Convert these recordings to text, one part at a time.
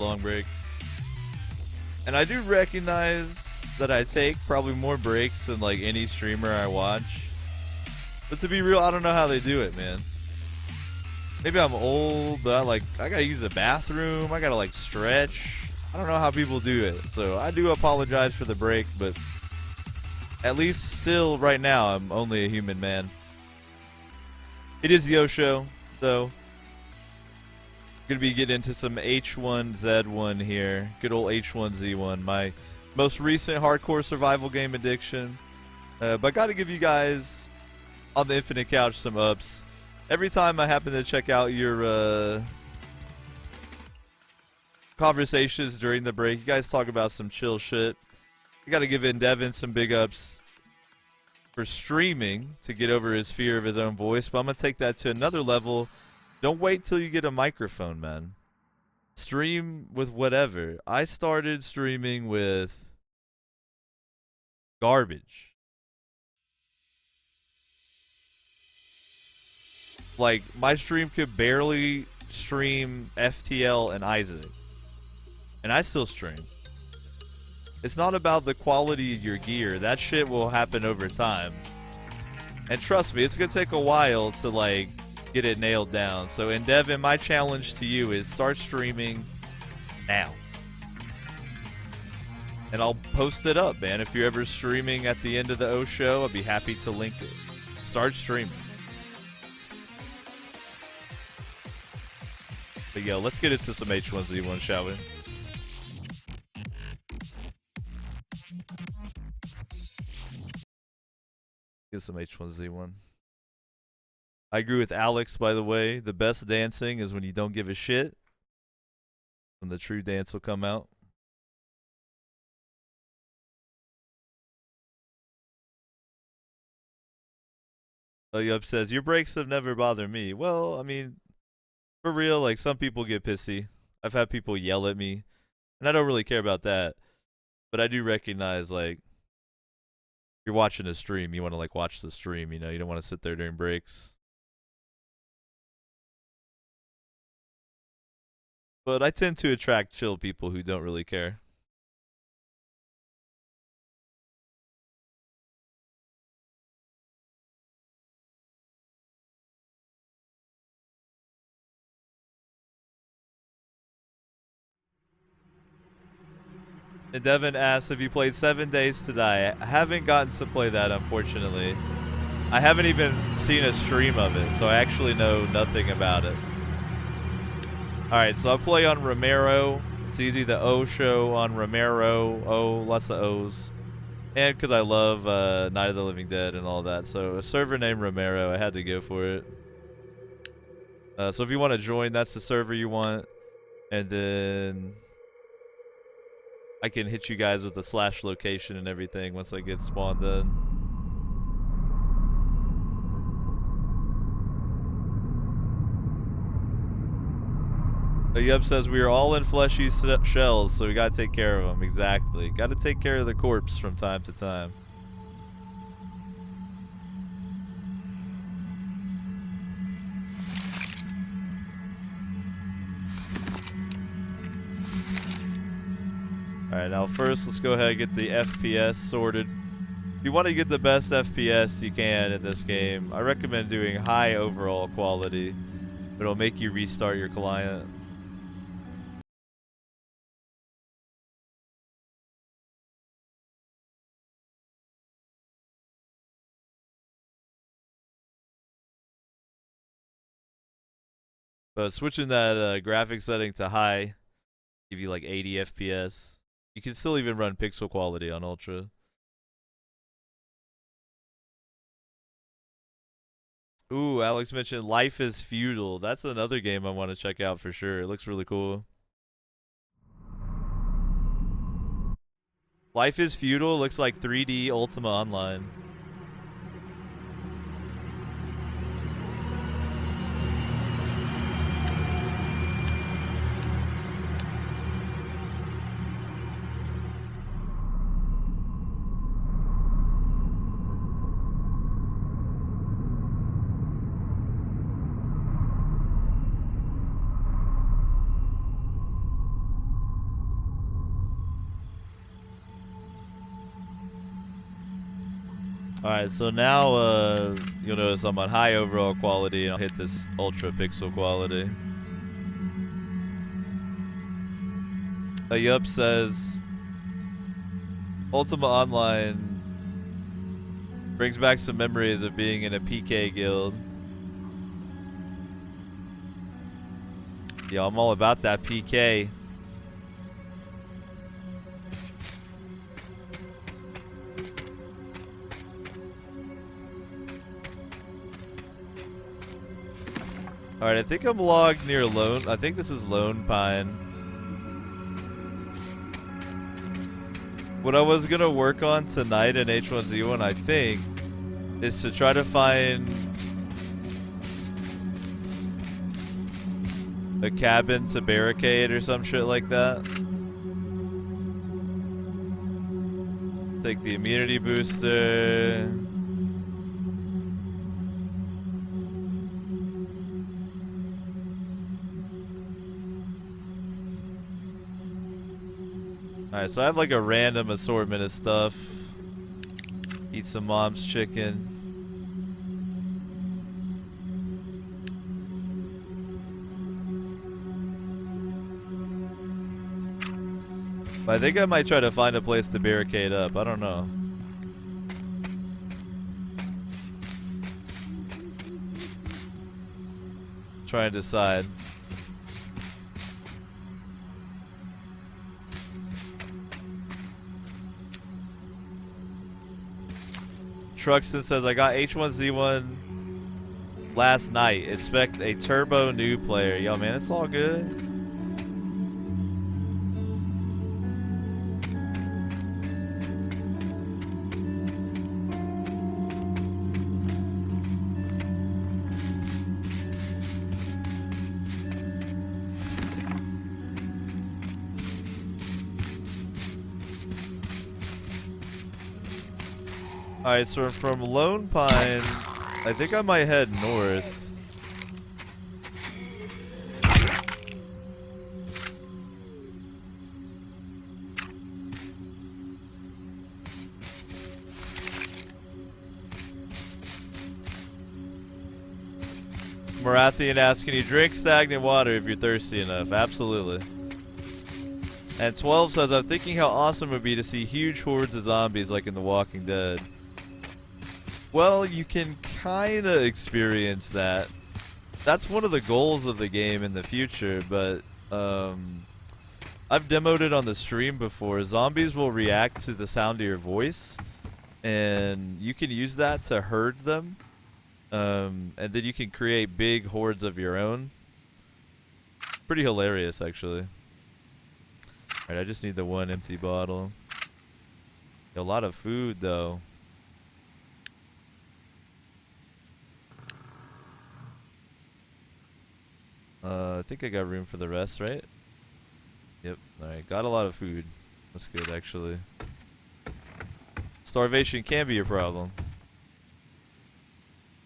long break. And I do recognize that I take probably more breaks than like any streamer I watch. But to be real, I don't know how they do it, man. Maybe I'm old, but I gotta use the bathroom. I gotta like stretch. I don't know how people do it. So I do apologize for the break, but at least still right now I'm only a human man. It is the O show, though. Gonna be getting into some H1Z1 here. Good old H1Z1, my most recent hardcore survival game addiction. But gotta give you guys on the Infinite Couch some ups. Every time I happen to check out your conversations during the break, you guys talk about some chill shit. You gotta give Devin some big ups for streaming to get over his fear of his own voice. But I'm gonna take that to another level. Don't wait till you get a microphone, man. Stream with whatever. I started streaming with garbage. Like, my stream could barely stream FTL and Isaac. And I still stream. It's not about the quality of your gear. That shit will happen over time. And trust me, it's gonna take a while to, like, get it nailed down. So, Devin, my challenge to you is start streaming now. And I'll post it up, man. If you're ever streaming at the end of the O show, I'd be happy to link it. Start streaming. But yo, let's get into some H1Z1, shall we? Get some H1Z1. I agree with Alex, by the way. The best dancing is when you don't give a shit. When the true dance will come out. Yup says, your breaks have never bothered me. Well, I mean, for real, like, some people get pissy. I've had people yell at me. And I don't really care about that. But I do recognize, like, you're watching a stream. You want to, like, watch the stream, you know? You don't want to sit there during breaks. But I tend to attract chill people who don't really care. And Devin asks if you played 7 Days to Die. I haven't gotten to play that, unfortunately. I haven't even seen a stream of it, so I actually know nothing about it. Alright, so I'll play on Romero. It's easy, the O show on Romero. O, lots of O's. And because I love Night of the Living Dead and all that. So a server named Romero, I had to go for it. So if you want to join, that's the server you want. And then I can hit you guys with the slash location and everything once I get spawned in. Yub says we are all in fleshy shells, so we gotta take care of them. Exactly. Gotta take care of the corpse from time to time. Alright, now first let's go ahead and get the FPS sorted. If you want to get the best FPS you can in this game, I recommend doing high overall quality. It'll make you restart your client. But switching that graphic setting to high, give you like 80 FPS. You can still even run pixel quality on Ultra. Ooh, Alex mentioned Life is Feudal. That's another game I want to check out for sure. It looks really cool. Life is Feudal looks like 3D Ultima Online. Alright, so now you'll notice I'm on high overall quality, and I'll hit this ultra pixel quality. Yup says Ultima Online brings back some memories of being in a PK guild. Yeah, I'm all about that PK. Alright, I think I'm logged near Lone. I think this is Lone Pine. What I was gonna work on tonight in H1Z1, I think, is to try to find a cabin to barricade or some shit like that. Take the immunity booster. Alright, so I have like a random assortment of stuff. Eat some mom's chicken. But I think I might try to find a place to barricade up. I don't know. Try and decide. Truxton says, I got H1Z1 last night. Expect a turbo new player. Yo, man, it's all good. Alright, so from Lone Pine, I think I might head north. Marathian asks, can you drink stagnant water if you're thirsty enough? Absolutely. And 12 says, I'm thinking how awesome it would be to see huge hordes of zombies like in The Walking Dead. Well, you can kind of experience that. That's one of the goals of the game in the future, but I've demoed it on the stream before. Zombies will react to the sound of your voice, and you can use that to herd them, and then you can create big hordes of your own. Pretty hilarious, actually. Alright, I just need the one empty bottle. A lot of food, though. I think I got room for the rest, right? Yep. Alright, got a lot of food. That's good, actually. Starvation can be a problem.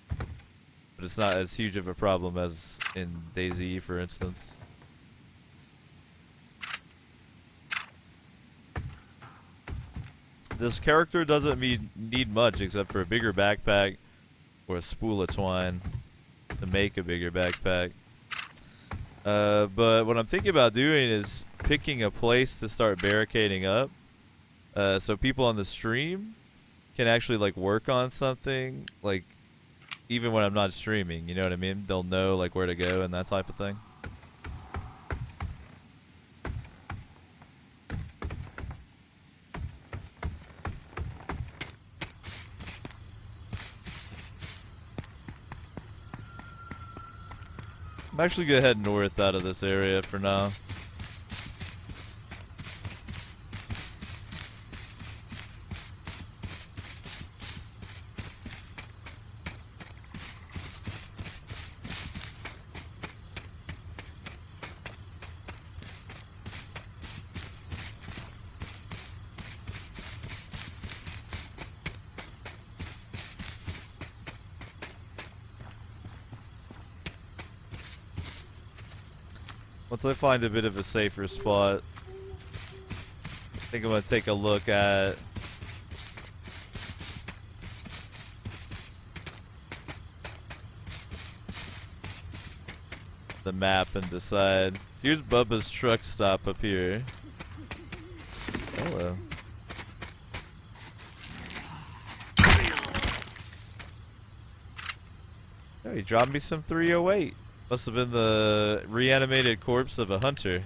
But it's not as huge of a problem as in DayZ, for instance. This character doesn't need much except for a bigger backpack or a spool of twine to make a bigger backpack. But what I'm thinking about doing is picking a place to start barricading up, so people on the stream can actually like work on something, like even when I'm not streaming, you know what I mean? They'll know like where to go and that type of thing. I'm actually gonna head north out of this area for now. Once I find a bit of a safer spot, I think I'm gonna take a look at the map and decide. Here's Bubba's truck stop up here. Hello. Oh, he dropped me some 308. Must have been the reanimated corpse of a hunter.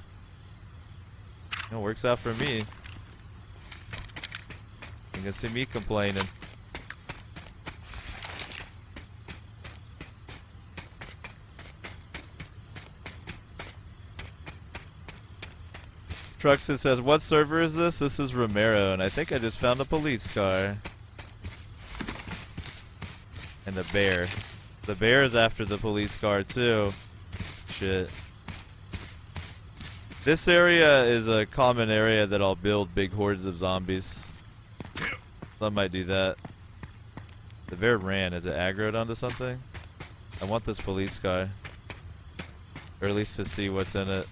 It works out for me. You can see me complaining. Truxton says, what server is this? This is Romero, and I think I just found a police car. And a bear. The bear is after the police car, too. Shit. This area is a common area that I'll build big hordes of zombies. So I might do that. The bear ran. Is it aggroed onto something? I want this police car. Or at least to see what's in it.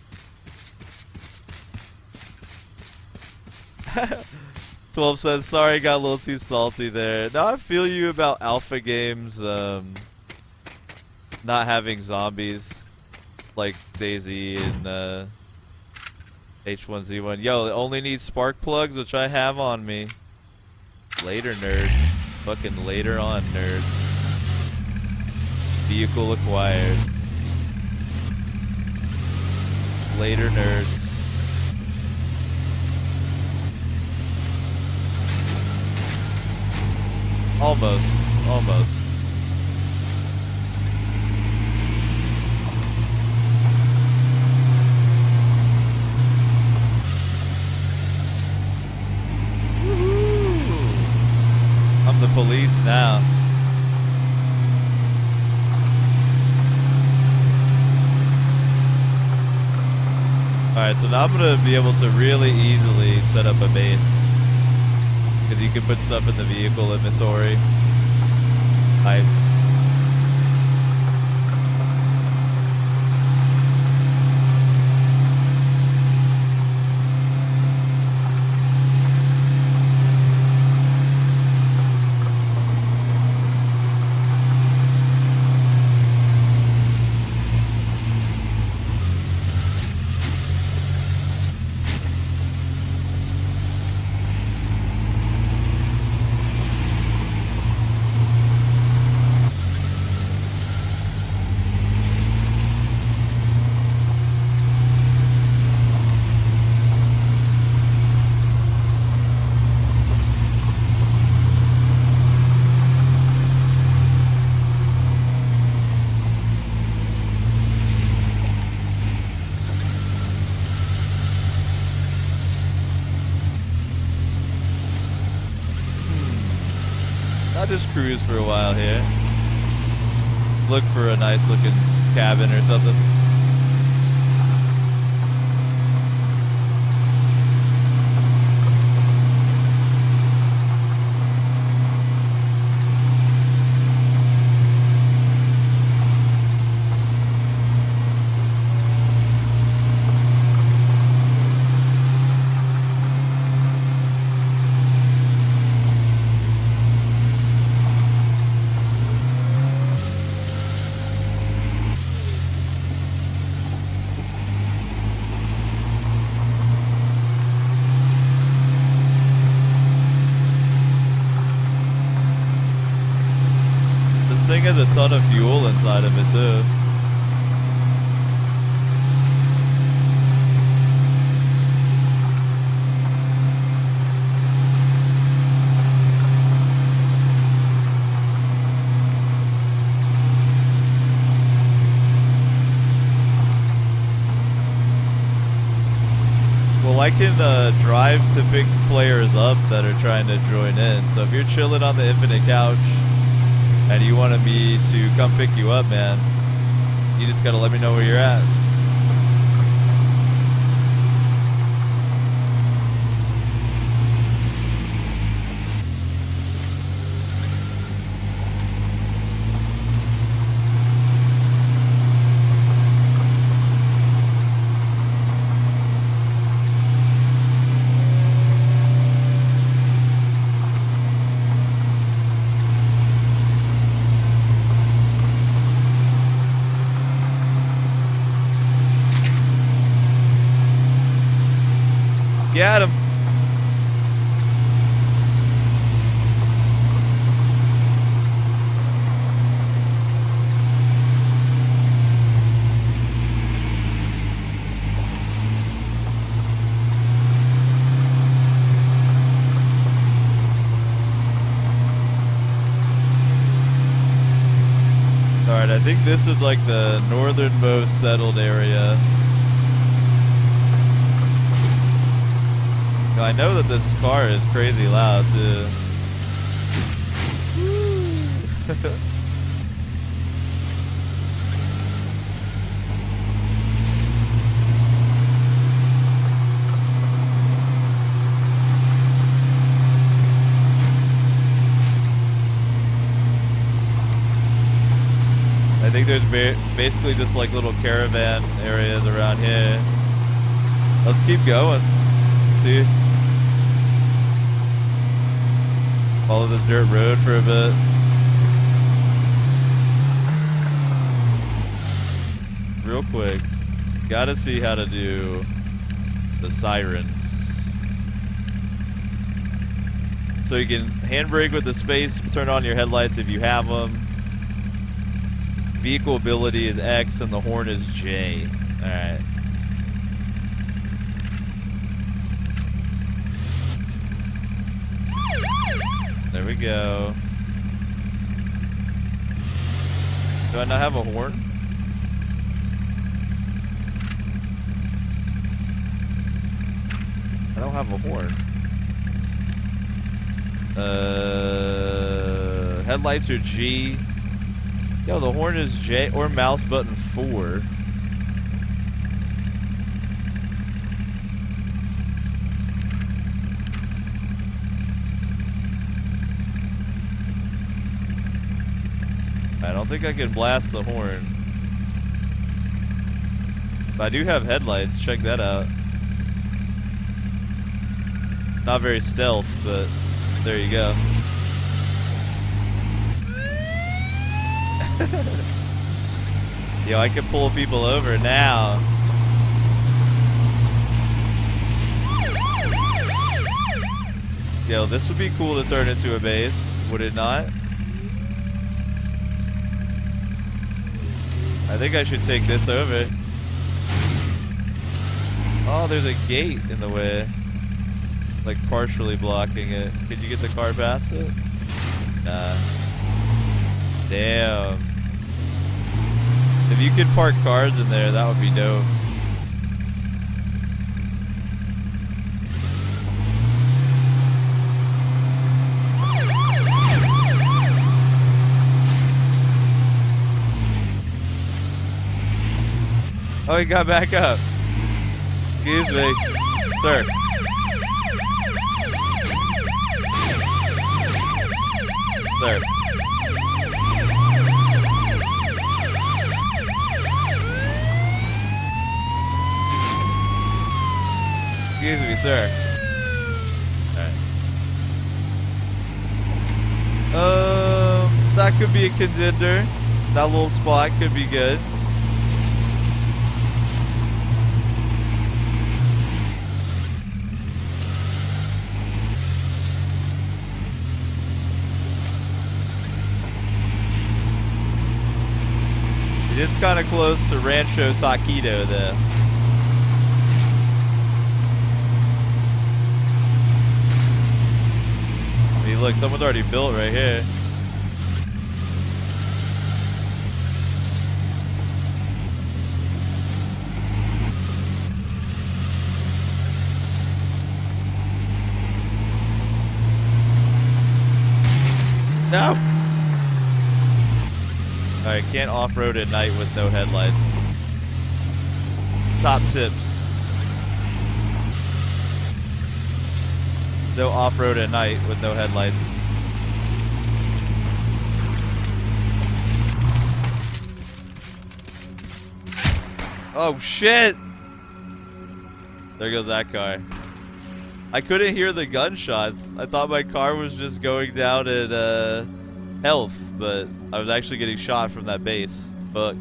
12 says, sorry, got a little too salty there. Now I feel you about alpha games not having zombies like DayZ and H1Z1. Yo, it only needs spark plugs, which I have on me. Later, nerds. Fucking later on, nerds. Vehicle acquired. Later, nerds. Almost. I'm the police now. Alright, so now I'm gonna be able to really easily set up a base. Because you can put stuff in the vehicle inventory. I'll just cruise for a while here. Look for a nice looking cabin or something. Thing has a ton of fuel inside of it too. Well, I can drive to pick players up that are trying to join in. So if you're chilling on the infinite couch and you wanted me to come pick you up, man, you just gotta let me know where you're at. Get him. Alright, I think this is like the northernmost settled area. I know that this car is crazy loud too. I think there's basically just like little caravan areas around here. Let's keep going. See? Follow this dirt road for a bit. Real quick. Gotta see how to do the sirens. So you can handbrake with the space, turn on your headlights if you have them. Vehicle ability is X and the horn is J. Alright. There we go. Do I not have a horn? I don't have a horn. Headlights are G. Yo, the horn is J or mouse button 4. I don't think I can blast the horn. But I do have headlights, check that out. Not very stealth, but there you go. Yo, I can pull people over now. Yo, this would be cool to turn into a base, would it not? I think I should take this over. Oh, there's a gate in the way. Like partially blocking it. Could you get the car past it? Nah. Damn. If you could park cars in there, that would be dope. Oh, he got back up. Excuse me. Sir. Sir. Excuse me, sir. Alright. That could be a contender. That little spot could be good. It is kind of close to Rancho Taquito, though. I mean, look, someone's already built right here. No! Alright, can't off-road at night with no headlights. Top tips. No off-road at night with no headlights. Oh shit! There goes that car. I couldn't hear the gunshots. I thought my car was just going down at health, but I was actually getting shot from that base. Fuck.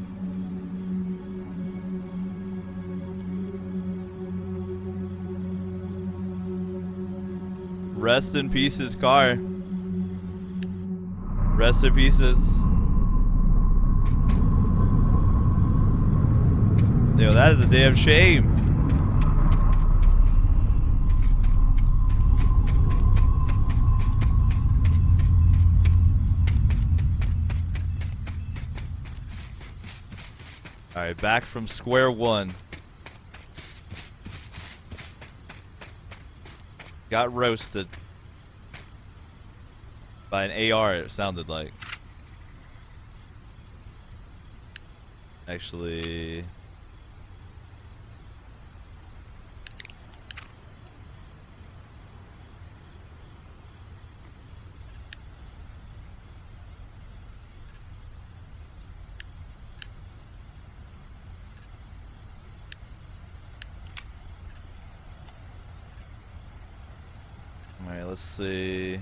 Rest in pieces, car. Rest in pieces. Yo, that is a damn shame. Alright, back from square one. Got roasted. By an AR, it sounded like. Actually... Alright, let's see.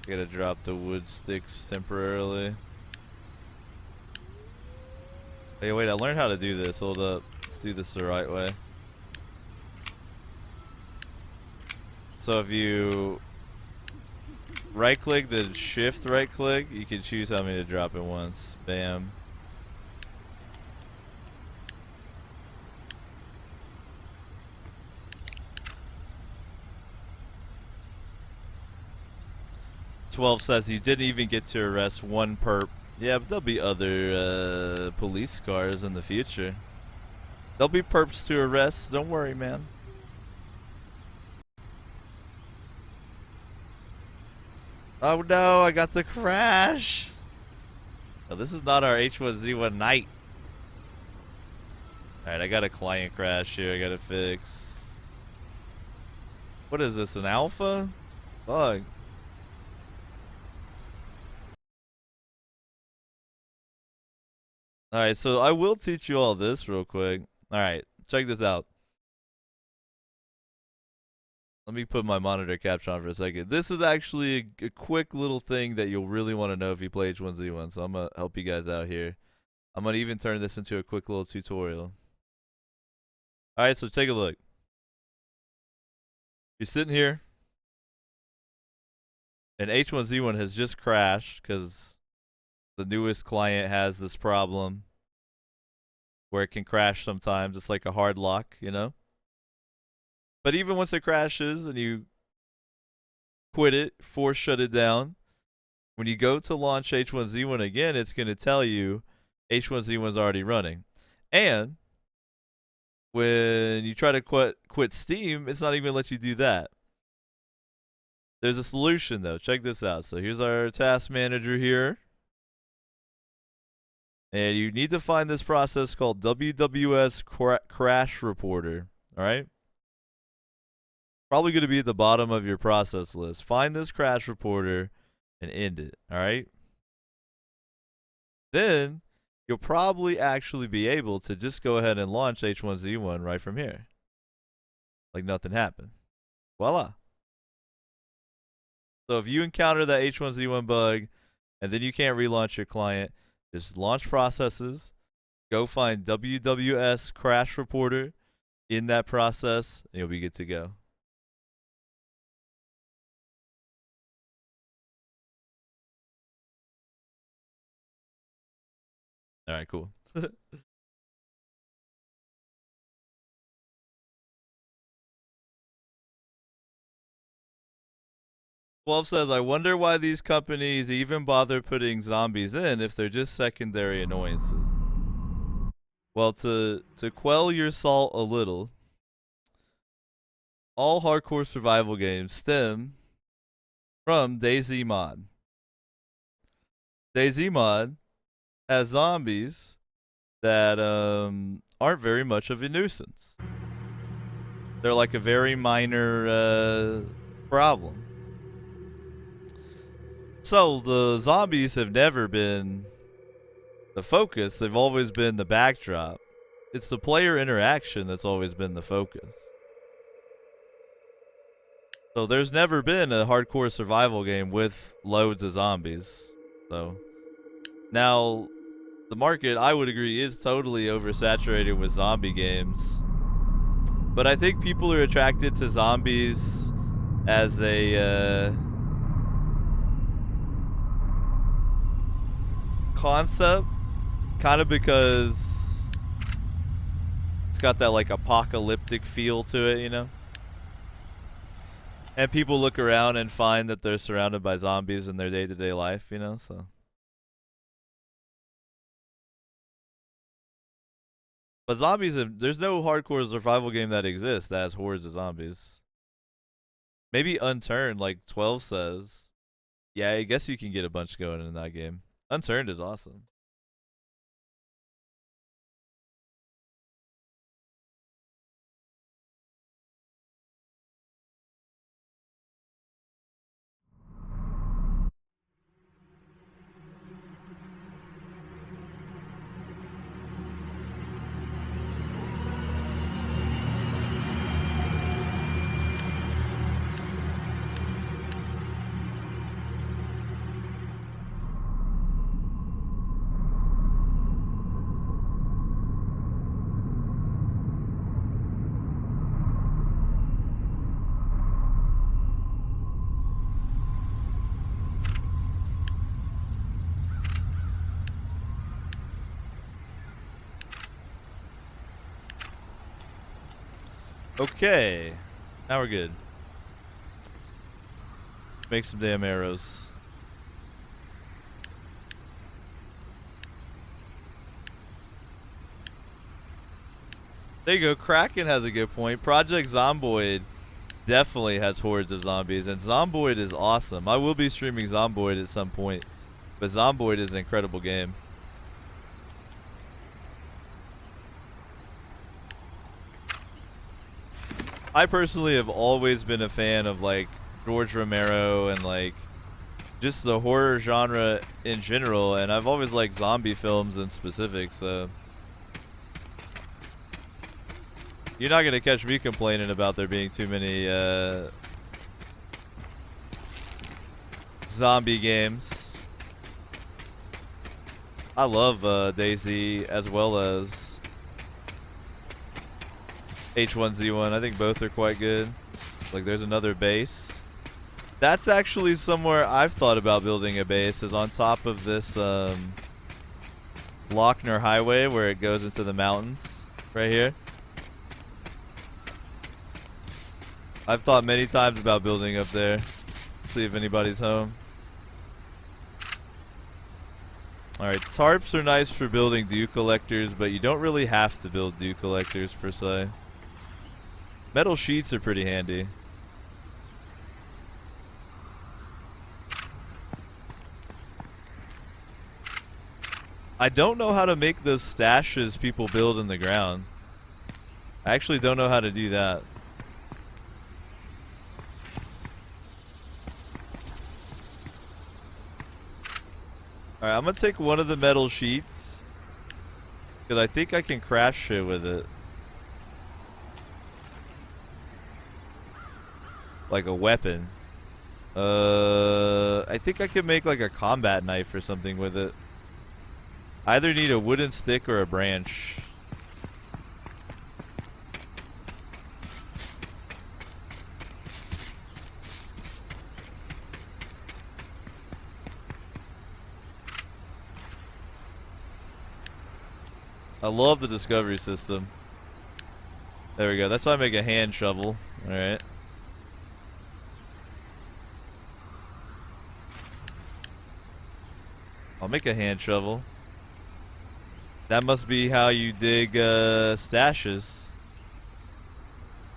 Gotta drop the wood sticks temporarily. Hey, wait, I learned how to do this. Hold up. Let's do this the right way. So if you right click, then shift right click, you can choose how many to drop at once. Bam. .12 says you didn't even get to arrest one perp. Yeah, but there'll be other police cars in the future. There'll be perps to arrest. Don't worry, man. Oh no, I got the crash. Oh, this is not our H1Z1 night. Alright, I got a client crash here I gotta fix. What is this, an alpha? Fuck. Alright, so I will teach you all this real quick. Alright, check this out. Let me put my monitor capture on for a second. This is actually a quick little thing that you'll really want to know if you play H1Z1, so I'm going to help you guys out here. I'm going to even turn this into a quick little tutorial. Alright, so take a look. You're sitting here, and H1Z1 has just crashed because the newest client has this problem where it can crash sometimes. It's like a hard lock, you know? But even once it crashes and you quit it, force shut it down, when you go to launch H1Z1 again, it's going to tell you H1Z1 is already running. And when you try to quit Steam, it's not even going to let you do that. There's a solution, though. Check this out. So here's our task manager here. And you need to find this process called WWS Crash Reporter. All right? Probably going to be at the bottom of your process list. Find this crash reporter and end it. All right? Then you'll probably actually be able to just go ahead and launch H1Z1 right from here. Like nothing happened. Voila. So if you encounter that H1Z1 bug and then you can't relaunch your client, just launch processes, go find WWS Crash Reporter in that process, and you'll be good to go. All right, cool. 12 says, I wonder why these companies even bother putting zombies in if they're just secondary annoyances. Well, to quell your salt a little, all hardcore survival games stem from DayZ mod. DayZ mod has zombies that aren't very much of a nuisance. They're like a very minor problem. So the zombies have never been the focus. They've always been the backdrop. It's the player interaction that's always been the focus. So there's never been a hardcore survival game with loads of zombies. So now the market, I would agree, is totally oversaturated with zombie games. But I think people are attracted to zombies as a concept, kind of because it's got that like apocalyptic feel to it, you know? And people look around and find that they're surrounded by zombies in their day-to-day life, you know, so. But zombies, there's no hardcore survival game that exists that has hordes of zombies. Maybe Unturned, like 12 says. Yeah, I guess you can get a bunch going in that game. Unturned is awesome. Okay. Now we're good. Make some damn arrows. There you go. Kraken has a good point. Project Zomboid definitely has hordes of zombies, and Zomboid is awesome. I will be streaming Zomboid at some point, but Zomboid is an incredible game. I personally have always been a fan of like George Romero and like just the horror genre in general, and I've always liked zombie films in specific, so you're not gonna catch me complaining about there being too many zombie games. I love DayZ as well as H1Z1. I think both are quite good. Like, there's another base. That's actually somewhere I've thought about building a base, is on top of this Lochner Highway where it goes into the mountains right here. I've thought many times about building up there. See if anybody's home. Alright, tarps are nice for building dew collectors, but you don't really have to build dew collectors per se. Metal sheets are pretty handy. I don't know how to make those stashes people build in the ground. I actually don't know how to do that. Alright, I'm gonna take one of the metal sheets, because I think I can crash shit with it. Like a weapon. I think I can make like a combat knife or something with it. I either need a wooden stick or a branch. I love the discovery system. There we go. That's why I make a hand shovel. Alright. I'll make a hand shovel. That must be how you dig stashes.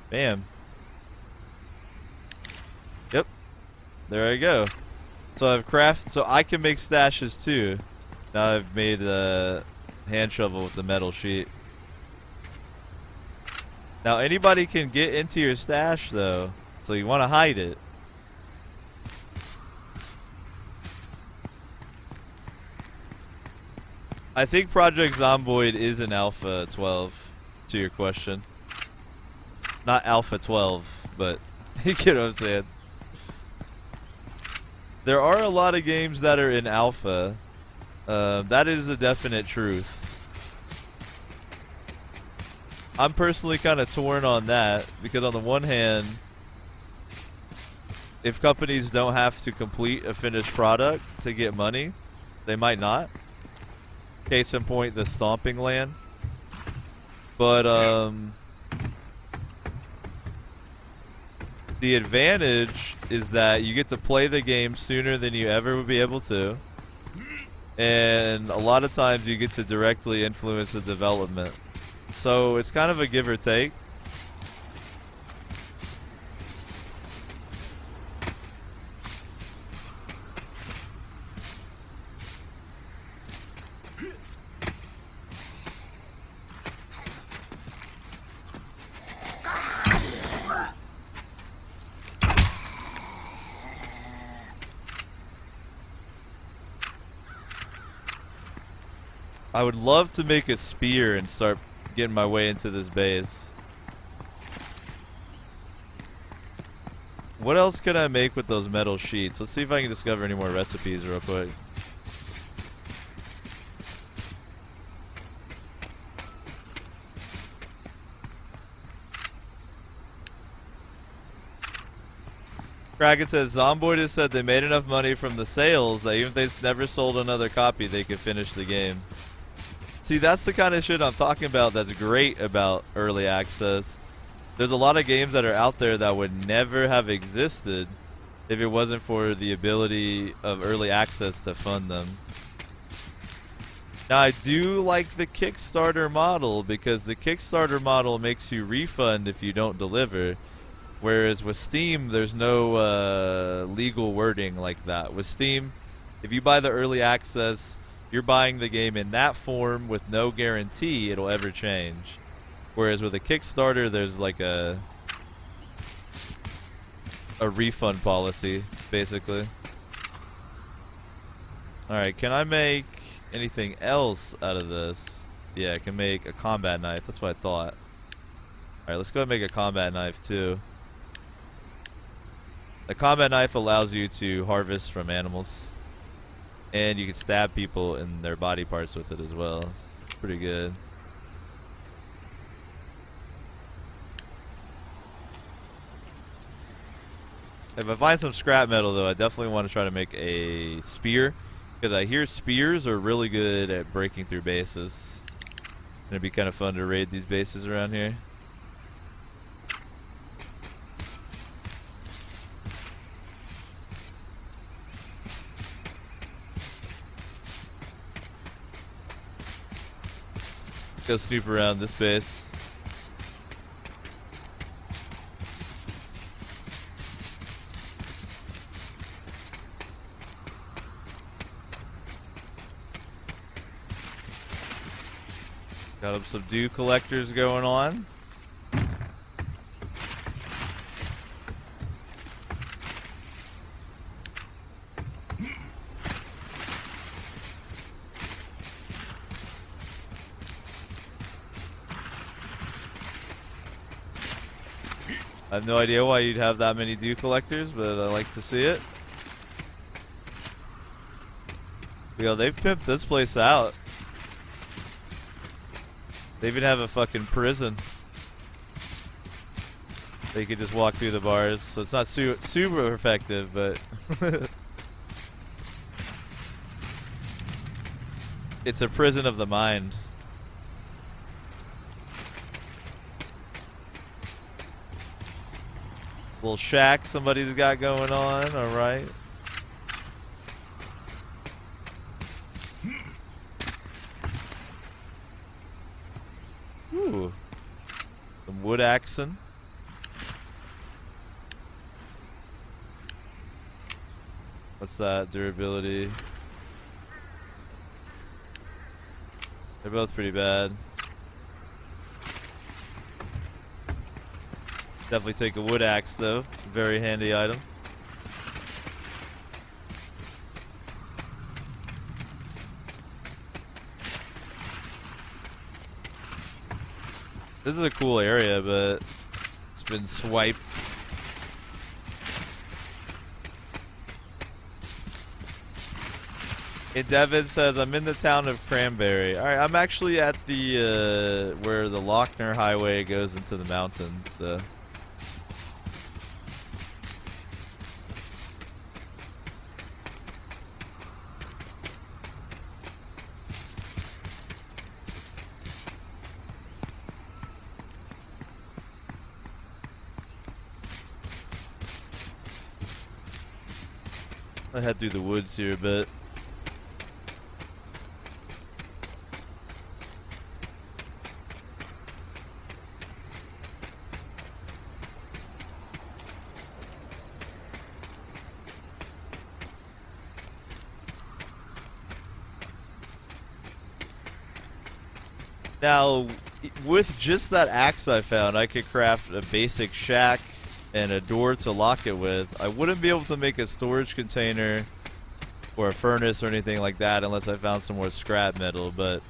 Bam. Yep. There I go. So I've crafted, so I can make stashes too. Now I've made a hand shovel with the metal sheet. Now anybody can get into your stash though, so you want to hide it. I think Project Zomboid is an Alpha 12, to your question. Not Alpha 12, but you get what I'm saying. There are a lot of games that are in Alpha. That is the definite truth. I'm personally kind of torn on that, because on the one hand, if companies don't have to complete a finished product to get money, they might not. Case in point, the Stomping Land. But the advantage is that you get to play the game sooner than you ever would be able to. And a lot of times you get to directly influence the development. So it's kind of a give or take. I would love to make a spear and start getting my way into this base. What else could I make with those metal sheets? Let's see if I can discover any more recipes real quick. Kraken says, Zomboid has said they made enough money from the sales that even if they never sold another copy, they could finish the game. See, that's the kind of shit I'm talking about that's great about early access. There's a lot of games that are out there that would never have existed if it wasn't for the ability of early access to fund them. Now, I do like the Kickstarter model because the Kickstarter model makes you refund if you don't deliver. Whereas with Steam, there's no legal wording like that. With Steam, if you buy the early access, you're buying the game in that form with no guarantee it'll ever change. Whereas with a Kickstarter, there's like a refund policy, basically. Alright, can I make anything else out of this? Yeah, I can make a combat knife. That's what I thought. Alright, let's go ahead and make a combat knife too. A combat knife allows you to harvest from animals. And you can stab people in their body parts with it as well. It's pretty good. If I find some scrap metal, though, I definitely want to try to make a spear. Because I hear spears are really good at breaking through bases. And it'd be kind of fun to raid these bases around here. Go snoop around this base. Got some dew collectors going on. I have no idea why you'd have that many dew collectors, but I like to see it. Yo, they've pimped this place out. They even have a fucking prison. They could just walk through the bars, so it's not super effective, but it's a prison of the mind. Little shack somebody's got going on, alright. Ooh. Some wood axing. What's that? Durability. They're both pretty bad. Definitely take a wood axe though. Very handy item. This is a cool area, but it's been swiped. And Devin says, I'm in the town of Cranberry. Alright, I'm actually at the, where the Lochner Highway goes into the mountains, so. I head through the woods here a bit. Now, with just that axe I found, I could craft a basic shack and a door to lock it with. I wouldn't be able to make a storage container or a furnace or anything like that unless I found some more scrap metal, but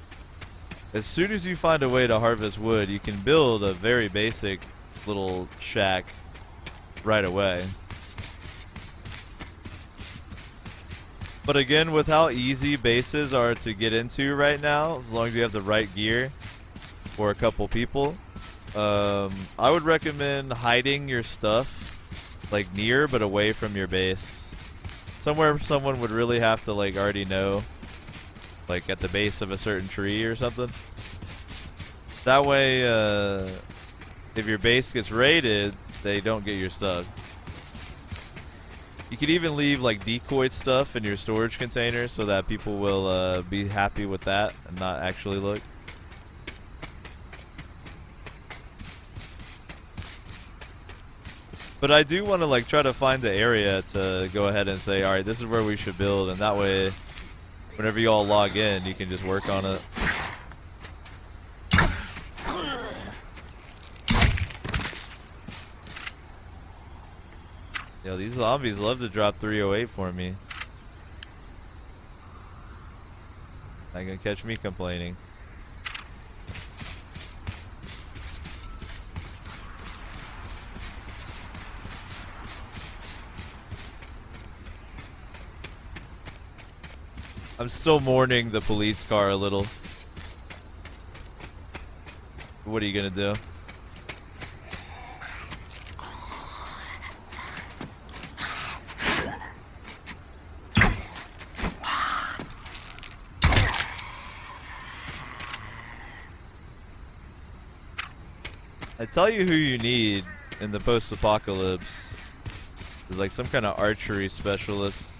as soon as you find a way to harvest wood, you can build a very basic little shack right away. But again, with how easy bases are to get into right now, as long as you have the right gear for a couple people, I would recommend hiding your stuff like near but away from your base. Somewhere someone would really have to like already know, like at the base of a certain tree or something. That way, if your base gets raided, they don't get your stuff. You could even leave like decoy stuff in your storage container so that people will be happy with that and not actually look. But I do want to like try to find the area to go ahead and say, alright, this is where we should build, and that way whenever you all log in, you can just work on it. Yo, these zombies love to drop 308 for me. Not gonna catch me complaining. I'm still mourning the police car a little. What are you gonna do? I tell you who you need in the post-apocalypse is like some kind of archery specialist.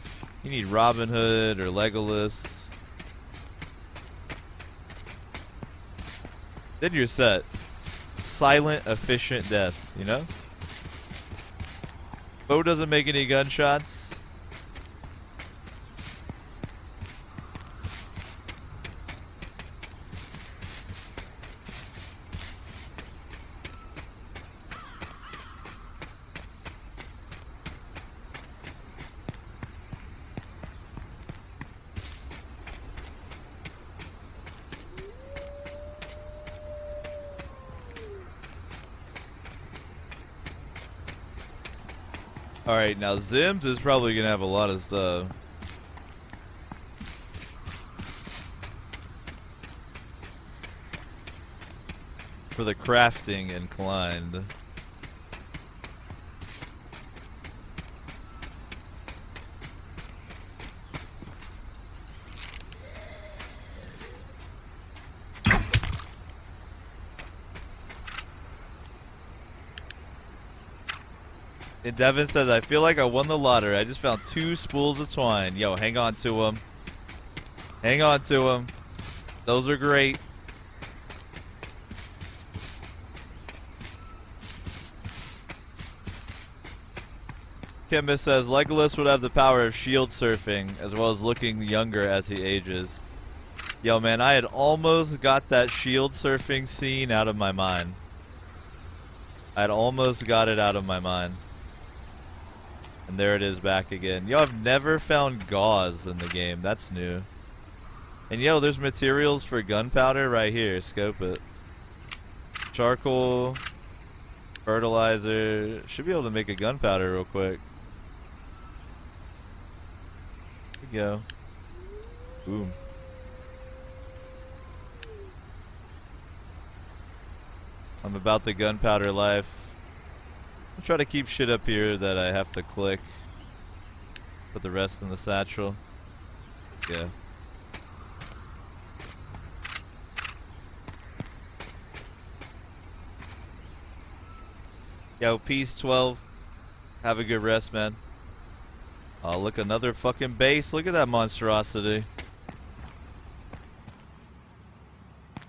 You need Robin Hood or Legolas. Then you're set. Silent, efficient death, you know? Bo doesn't make any gunshots. Alright, now Zims is probably going to have a lot of stuff. For the crafting inclined. And Devin says, I feel like I won the lottery. I just found 2 spools of twine. Yo, hang on to them. Hang on to them. Those are great. Chemist says, Legolas would have the power of shield surfing, as well as looking younger as he ages. Yo, man, I had almost got that shield surfing scene out of my mind. I had almost got it out of my mind. And there it is back again. Yo, I've never found gauze in the game. That's new. And yo, there's materials for gunpowder right here. Scope it. Charcoal. Fertilizer. Should be able to make a gunpowder real quick. Here we go. Boom. I'm about the gunpowder life. I'll try to keep shit up here that I have to click. Put the rest in the satchel. Yeah. Yo, peace 12. Have a good rest, man. Oh, look, another fucking base. Look at that monstrosity.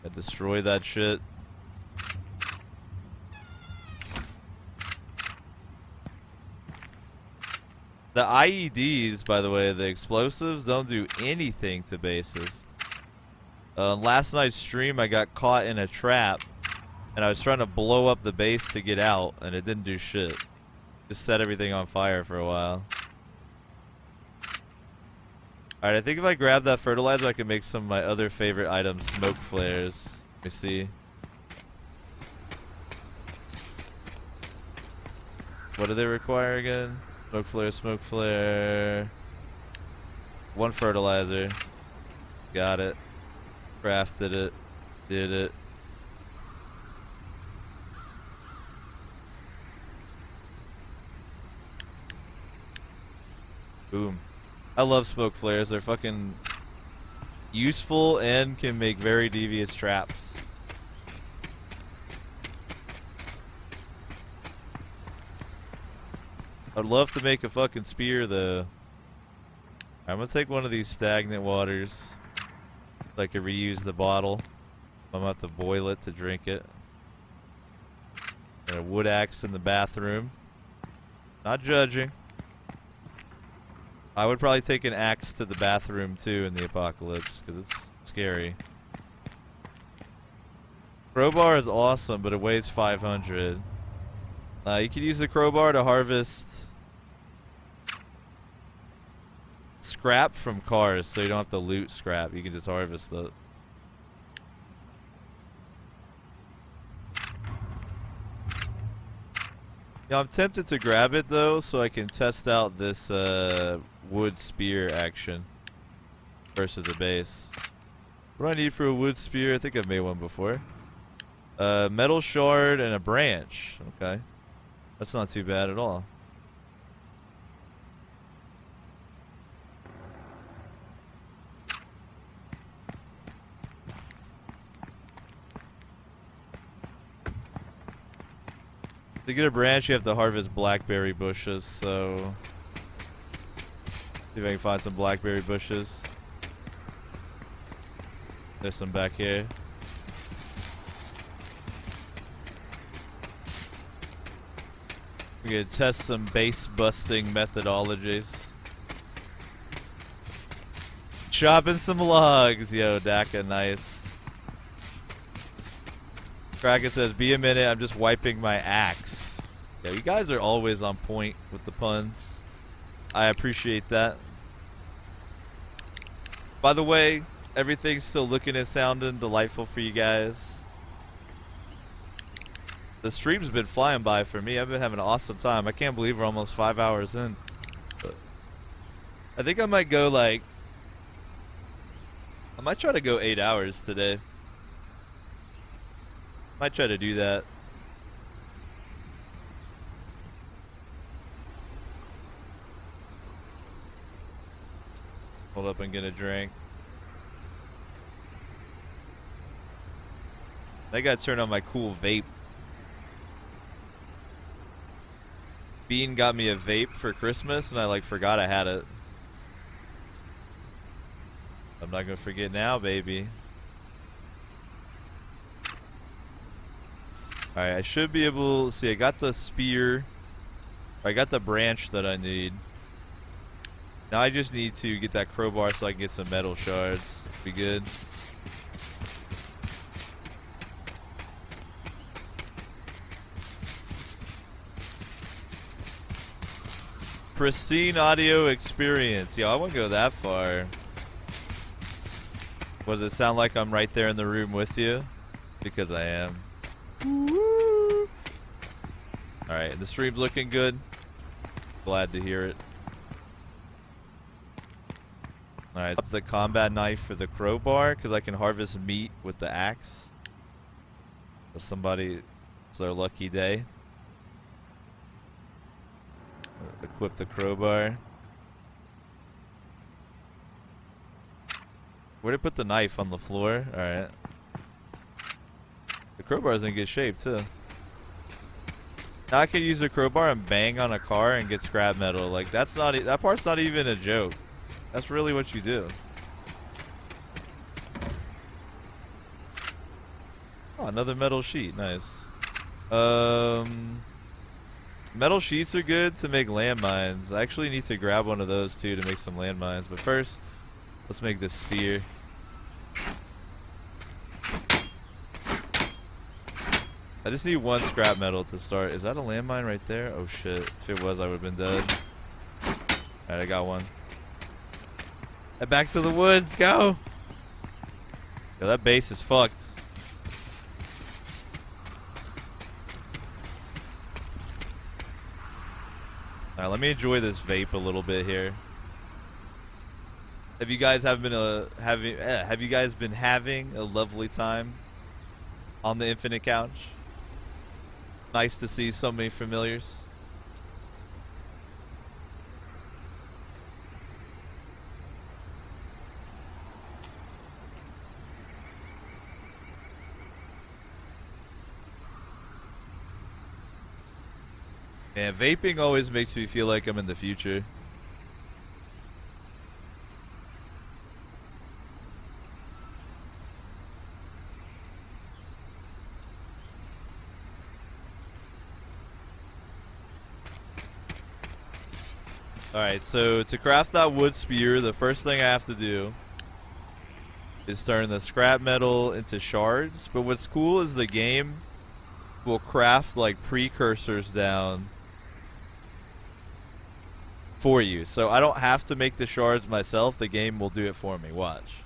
I destroy that shit. The IEDs, by the way, the explosives, don't do anything to bases. Last night's stream, I got caught in a trap, and I was trying to blow up the base to get out, and it didn't do shit. Just set everything on fire for a while. Alright, I think if I grab that fertilizer, I can make some of my other favorite items, smoke flares. Let me see. What do they require again? Smoke flare, smoke flare. 1 fertilizer. Got it. Crafted it. Did it. Boom. I love smoke flares. They're fucking useful and can make very devious traps. I'd love to make a fucking spear though. I'm gonna take one of these stagnant waters so I can reuse the bottle. I'm gonna have to boil it to drink it. And a wood axe in the bathroom. Not judging. I would probably take an axe to the bathroom too in the apocalypse because it's scary. Crowbar is awesome, but it weighs 500. You could use the crowbar to harvest scrap from cars, so you don't have to loot scrap. You can just harvest it. Yeah, I'm tempted to grab it though, so I can test out this wood spear action versus the base. What do I need for a wood spear? I think I've made one before. Metal shard and a branch. Okay. That's not too bad at all. To get a branch, you have to harvest blackberry bushes, so see if I can find some blackberry bushes. There's some back here. We're gonna test some base busting methodologies. Chopping some logs, yo, Daka, nice. Kraken says, be a minute, I'm just wiping my axe. Yeah, you guys are always on point with the puns. I appreciate that. By the way, everything's still looking and sounding delightful for you guys. The stream's been flying by for me. I've been having an awesome time. I can't believe we're almost 5 hours in. I think I might go like... I might try to go 8 hours today. Might try to do that. Hold up and get a drink. I gotta turn on my cool vape. Bean got me a vape for Christmas and I like forgot I had it. I'm not gonna forget now, baby. Alright, I should be able... See, I got the spear. I got the branch that I need. Now I just need to get that crowbar so I can get some metal shards. Be good. Pristine audio experience. Yo, I won't go that far. Does it sound like I'm right there in the room with you? Because I am. Alright, the stream's looking good. Glad to hear it. Alright, the combat knife for the crowbar, because I can harvest meat with the axe. So somebody, it's their lucky day. Equip the crowbar. Where'd I put the knife? On the floor? Alright. The crowbar's in good shape, too. Now I could use a crowbar and bang on a car and get scrap metal. Like, that's not, that part's not even a joke. That's really what you do. Oh, another metal sheet. Nice. Metal sheets are good to make landmines. I actually need to grab one of those too to make some landmines. But first, let's make this spear. I just need one scrap metal to start. Is that a landmine right there? Oh shit. If it was, I would have been dead. Alright, I got one. Head back to the woods. Go! Yo, that base is fucked. Alright, let me enjoy this vape a little bit here. Have you guys been having a lovely time on the Infinite Couch? Nice to see so many familiars. Man, vaping always makes me feel like I'm in the future. Alright, so to craft that wood spear, the first thing I have to do is turn the scrap metal into shards. But what's cool is the game will craft like precursors down for you. So I don't have to make the shards myself. The game will do it for me. Watch.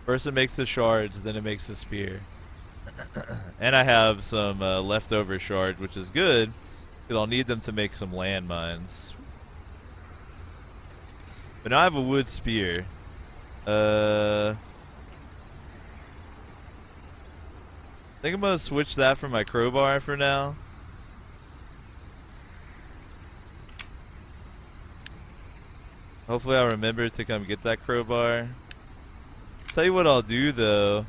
First it makes the shards, then it makes the spear. And I have some leftover shards, which is good because I'll need them to make some landmines. But now I have a wood spear. I think I'm gonna switch that for my crowbar for now. Hopefully I'll remember to come get that crowbar. Tell you what I'll do though.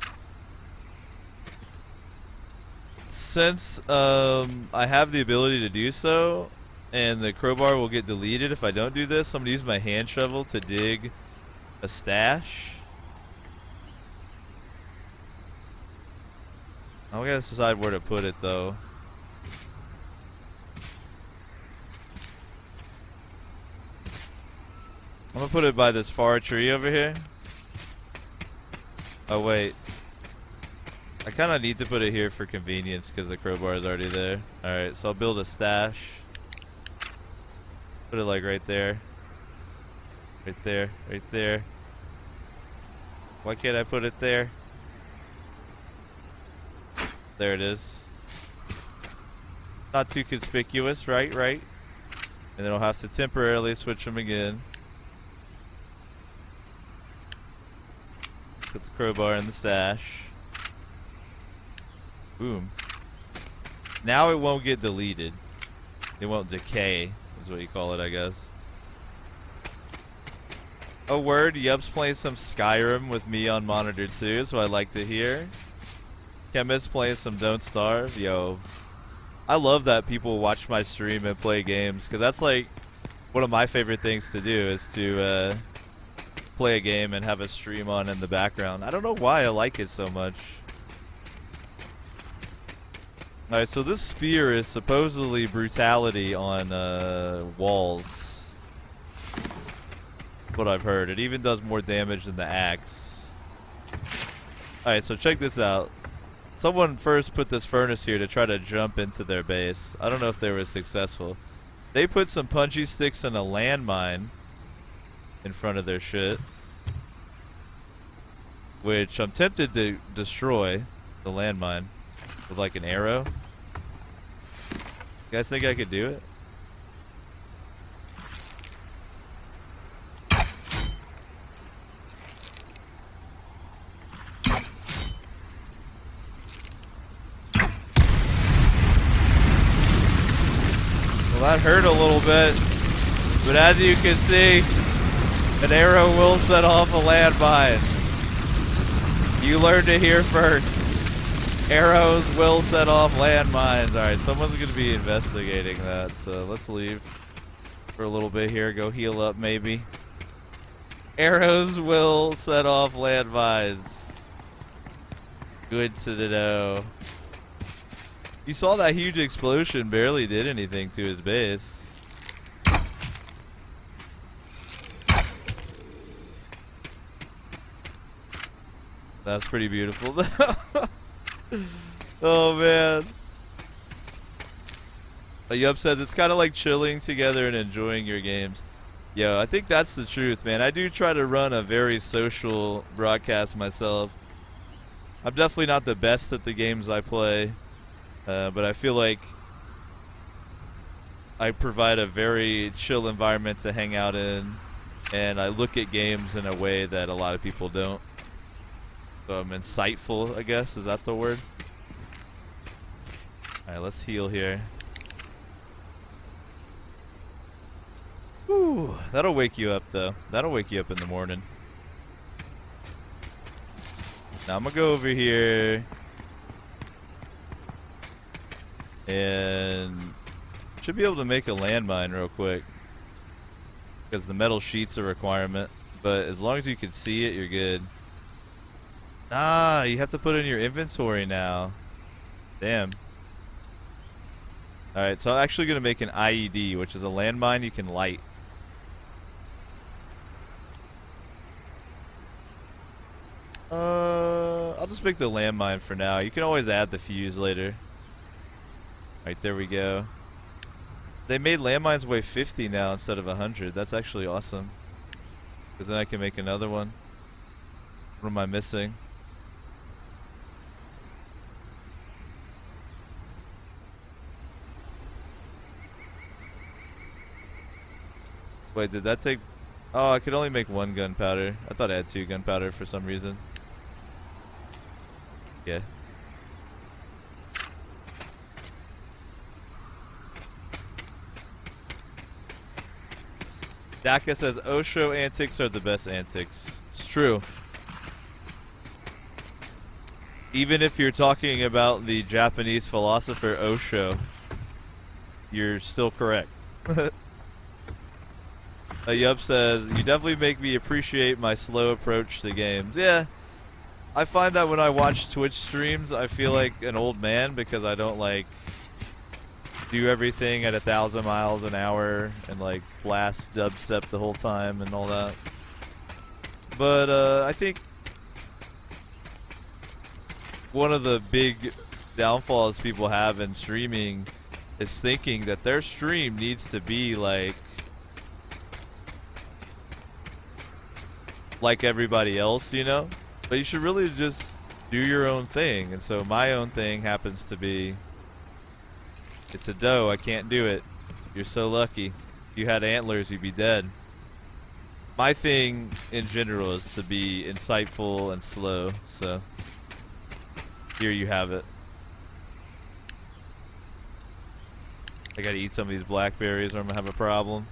Since I have the ability to do so, and the crowbar will get deleted if I don't do this, I'm gonna use my hand shovel to dig a stash. I'm gonna decide where to put it though. I'm gonna put it by this far tree over here. Oh wait. I kinda need to put it here for convenience because the crowbar is already there. Alright, so I'll build a stash. Put it like right there. Right there. Right there. Why can't I put it there? There it is. Not too conspicuous, right? Right? And then I'll have to temporarily switch them again. Put the crowbar in the stash. Boom. Now it won't get deleted. It won't decay, is what you call it, I guess. Oh, word. Yup's playing some Skyrim with me on monitor too, so I like to hear. Chemist playing some Don't Starve. Yo. I love that people watch my stream and play games, because that's like one of my favorite things to do is to play a game and have a stream on in the background. I don't know why I like it so much. Alright, so this spear is supposedly brutality on walls. What I've heard. It even does more damage than the axe. Alright, so check this out. Someone first put this furnace here to try to jump into their base. I don't know if they were successful. They put some punchy sticks and a landmine in front of their shit, which I'm tempted to destroy the landmine with like an arrow. You guys think I could do it? Well, that hurt a little bit, but as you can see, an arrow will set off a landmine. You learned it here first. Arrows will set off landmines. Alright, someone's going to be investigating that, so let's leave for a little bit here. Go heal up, maybe. Arrows will set off landmines. Good to know. You saw that huge explosion barely did anything to his base. That's pretty beautiful. Oh man. Yup says it's kind of like chilling together and enjoying your games. Yo, I think that's the truth, man. I do try to run a very social broadcast myself. I'm definitely not the best at the games I play, but I feel like I provide a very chill environment to hang out in, and I look at games in a way that a lot of people don't. So I'm insightful, I guess. Is that the word? Alright, let's heal here. Whew, that'll wake you up, though. That'll wake you up in the morning. Now I'm gonna go over here and should be able to make a landmine real quick because the metal sheet's a requirement, but as long as you can see it, you're good. Ah, you have to put it in your inventory now. Damn. Alright, so I'm actually gonna make an IED, which is a landmine you can light. I'll just make the landmine for now. You can always add the fuse later. Alright, there we go. They made landmines weigh 50 now instead of 100. That's actually awesome. Because then I can make another one. What am I missing? Wait, did that take... Oh, I could only make one gunpowder. I thought I had 2 gunpowder for some reason. Yeah. Daka says Osho antics are the best antics. It's true. Even if you're talking about the Japanese philosopher Osho, you're still correct. Yup says, you definitely make me appreciate my slow approach to games. Yeah, I find that when I watch Twitch streams, I feel like an old man because I don't like do everything at 1,000 miles an hour and like blast dubstep the whole time and all that. But I think one of the big downfalls people have in streaming is thinking that their stream needs to be like everybody else, you know? But you should really just do your own thing. And so my own thing happens to be, it's a doe, I can't do it. You're so lucky. If you had antlers, you'd be dead. My thing in general is to be insightful and slow, so here you have it. I gotta eat some of these blackberries or I'm gonna have a problem.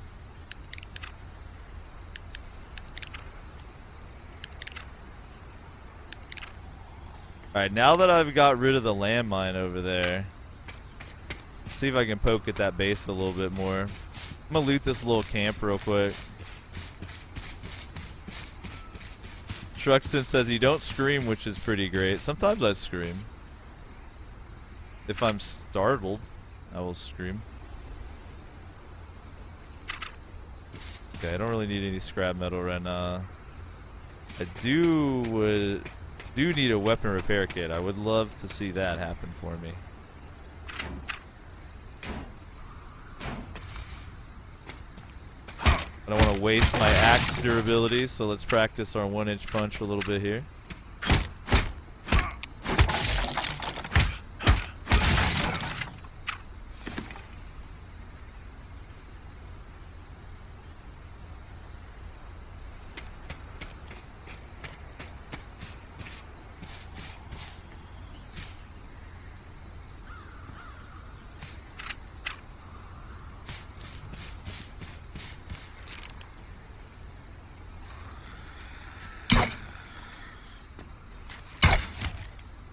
Alright, now that I've got rid of the landmine over there, let's see if I can poke at that base a little bit more. I'm gonna loot this little camp real quick. Truxton says you don't scream, which is pretty great. Sometimes I scream. If I'm startled, I will scream. Okay, I don't really need any scrap metal right now. I do need a weapon repair kit. I would love to see that happen for me. I don't want to waste my axe durability, so let's practice our 1-inch punch a little bit here.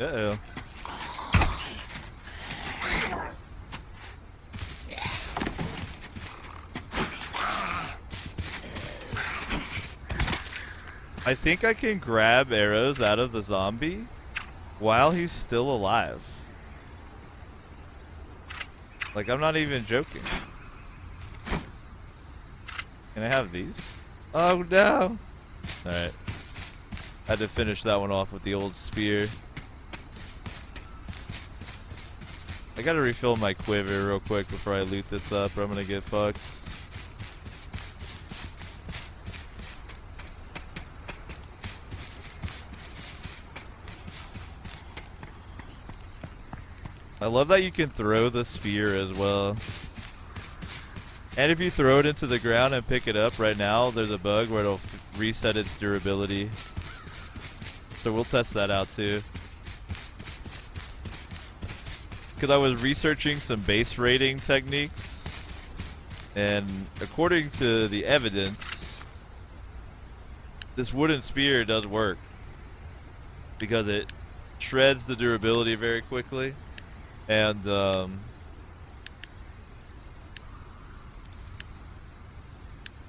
Uh-oh. I think I can grab arrows out of the zombie while he's still alive. Like, I'm not even joking. Can I have these? Oh, no. Alright. Had to finish that one off with the old spear. I gotta refill my quiver real quick before I loot this up, or I'm gonna get fucked. I love that you can throw the spear as well. And if you throw it into the ground and pick it up right now, there's a bug where it'll reset its durability. So we'll test that out too. Because I was researching some base raiding techniques, and according to the evidence, this wooden spear does work because it shreds the durability very quickly, and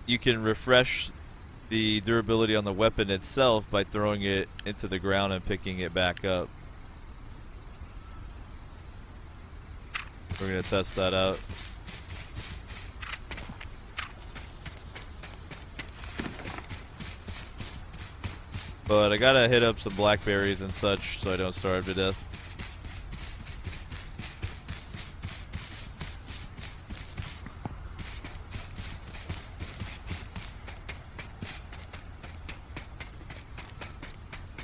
you can refresh the durability on the weapon itself by throwing it into the ground and picking it back up. We're gonna test that out. But I gotta hit up some blackberries and such so I don't starve to death.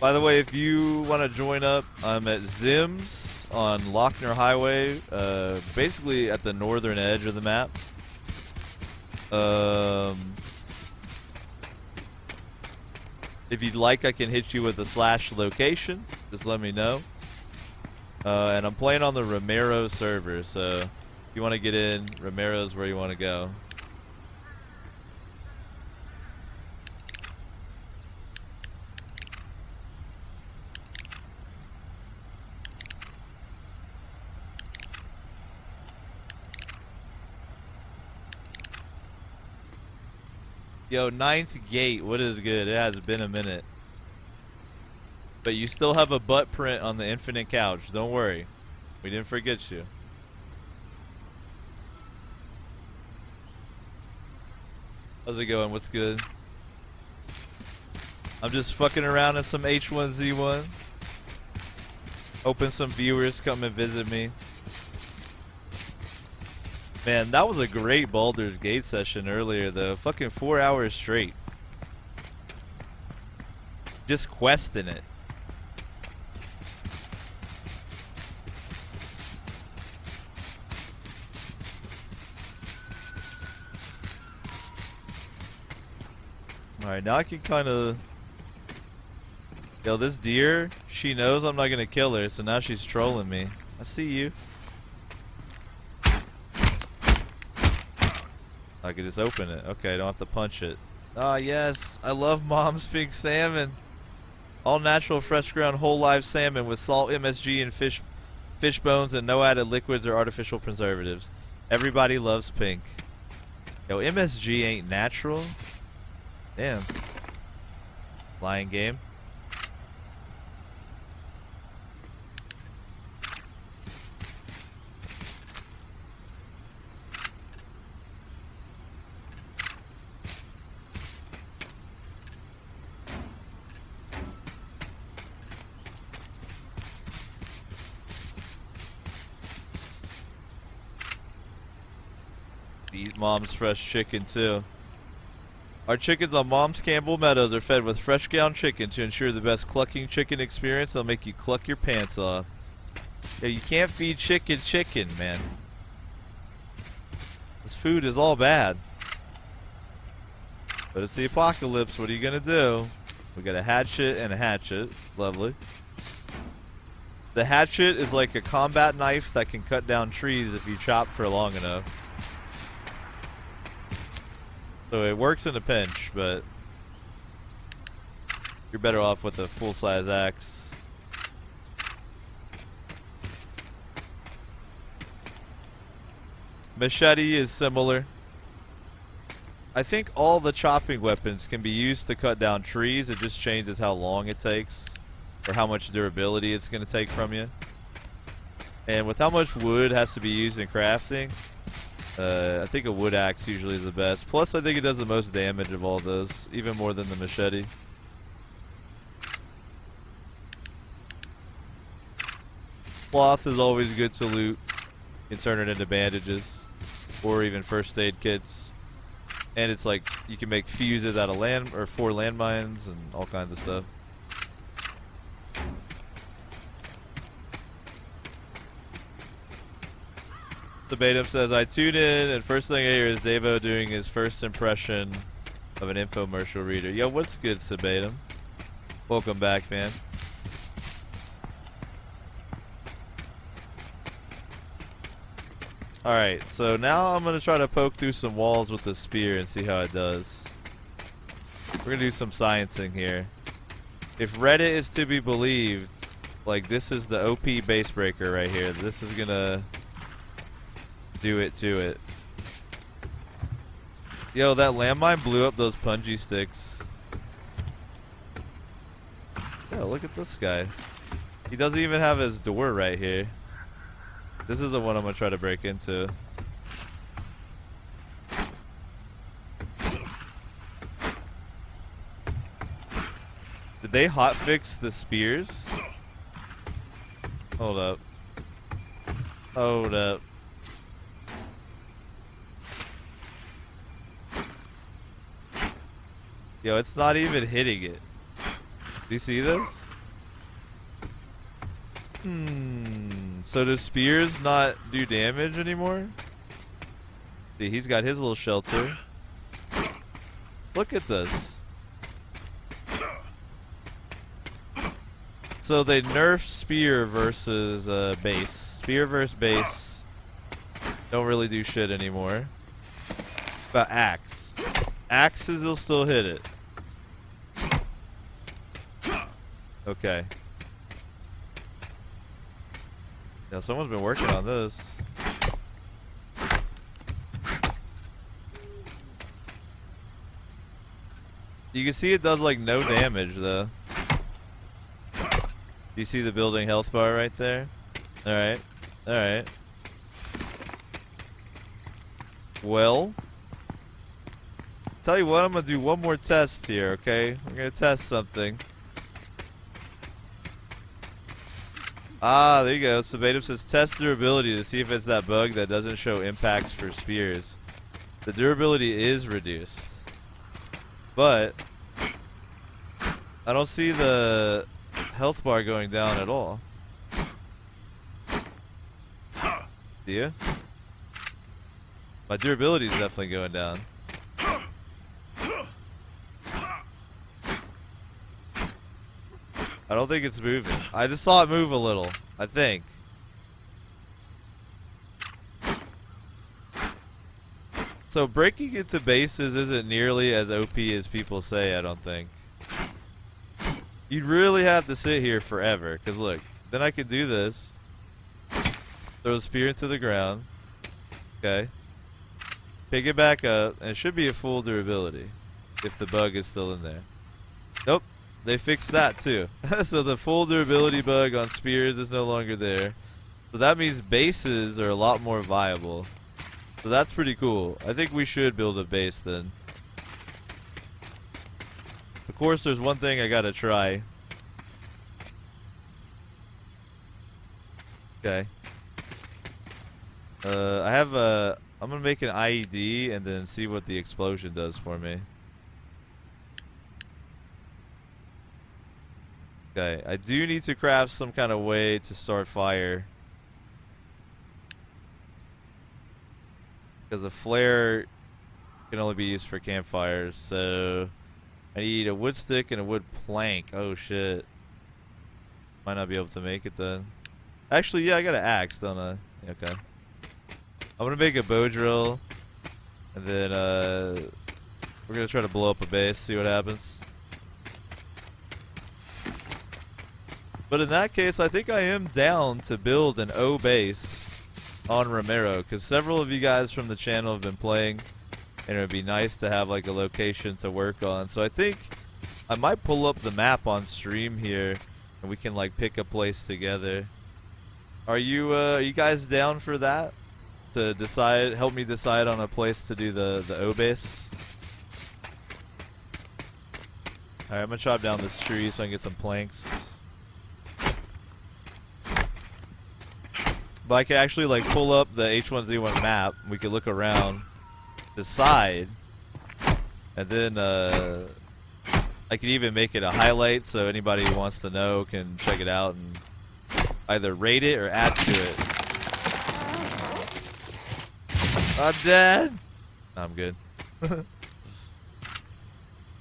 By the way, if you want to join up, I'm at Zim's on Lochner Highway, basically at the northern edge of the map. If you'd like, I can hit you with a slash location. Just let me know. And I'm playing on the Romero server, so if you want to get in, Romero's where you want to go. Yo, 9th gate, what is good? It has been a minute. But you still have a butt print on the infinite couch. Don't worry. We didn't forget you. How's it going? What's good? I'm just fucking around in some H1Z1. Hoping some viewers come and visit me. Man, that was a great Baldur's Gate session earlier, though. Fucking 4 hours straight. Just questing it. Alright, now I can kind of... Yo, this deer, she knows I'm not going to kill her, so now she's trolling me. I see you. I could just open it. Okay, I don't have to punch it. Ah, yes. I love Mom's Pink Salmon. All natural, fresh ground, whole live salmon with salt, MSG, and fish bones, and no added liquids or artificial preservatives. Everybody loves pink. Yo, MSG ain't natural? Damn. Lying game. Eat Mom's fresh chicken too. Our chickens on Mom's Campbell Meadows are fed with fresh ground chicken to ensure the best clucking chicken experience. They'll make you cluck your pants off. Yeah, you can't feed chicken, man. This food is all bad. But it's the apocalypse. What are you gonna do? We got a hatchet and a hatchet. Lovely. The hatchet is like a combat knife that can cut down trees if you chop for long enough. So it works in a pinch, but you're better off with a full-size axe. Machete is similar. I think all the chopping weapons can be used to cut down trees. It just changes how long it takes or how much durability it's going to take from you. And with how much wood has to be used in crafting, I think a wood axe usually is the best. Plus, I think it does the most damage of all those, even more than the machete. Cloth is always good to loot. You can turn it into bandages or even first aid kits. And it's like you can make fuses out of 4 landmines and all kinds of stuff. The Batum says, I tune in and first thing I hear is Davo doing his first impression of an infomercial reader. Yo, what's good, Sabatum? Welcome back, man. Alright, so now I'm going to try to poke through some walls with the spear and see how it does. We're going to do some sciencing here. If Reddit is to be believed, like this is the OP base breaker right here. This is going to do it to it. Yo, that landmine blew up those punji sticks. Yeah, look at this guy. He doesn't even have his door right here. This is the one I'm gonna try to break into. Did they hotfix the spears? Hold up. Hold up. Yo, it's not even hitting it. Do you see this? So do spears not do damage anymore? See, he's got his little shelter. Look at this. So they nerfed spear versus base. Spear versus base don't really do shit anymore. But axe. Axes will still hit it. Okay. Yeah, someone's been working on this. You can see it does like no damage though. Do you see the building health bar right there? Alright. Alright. Well, tell you what, I'm gonna do one more test here, okay? We're gonna test something. Ah, there you go. Sabatum says test durability to see if it's that bug that doesn't show impacts for spears. The durability is reduced, but I don't see the health bar going down at all. Do you? My durability is definitely going down. I don't think it's moving. I just saw it move a little, I think. So breaking into bases isn't nearly as OP as people say, I don't think. You'd really have to sit here forever, because look, then I could do this. Throw the spear into the ground. Okay. Pick it back up, and it should be a full durability, if the bug is still in there. Nope. They fixed that too. So the full durability bug on spears is no longer there. So that means bases are a lot more viable. So that's pretty cool. I think we should build a base then. Of course, there's one thing I gotta try. Okay. I'm gonna make an IED and then see what the explosion does for me. Okay, I do need to craft some kind of way to start fire. Because a flare can only be used for campfires, so I need a wood stick and a wood plank. Oh shit. Might not be able to make it then. Actually, yeah, I got an axe, don't I? Okay. I'm gonna make a bow drill, and then we're gonna try to blow up a base, see what happens. But in that case, I think I am down to build an O base on Romero, because several of you guys from the channel have been playing and it would be nice to have like a location to work on. So I think I might pull up the map on stream here, and we can like pick a place together. Are you guys down for that? To decide, help me decide on a place to do the O base. All right, I'm gonna chop down this tree so I can get some planks. But I could actually like pull up the H1Z1 map. We could look around, decide, and then I could even make it a highlight so anybody who wants to know can check it out and either rate it or add to it. I'm dead. No, I'm good.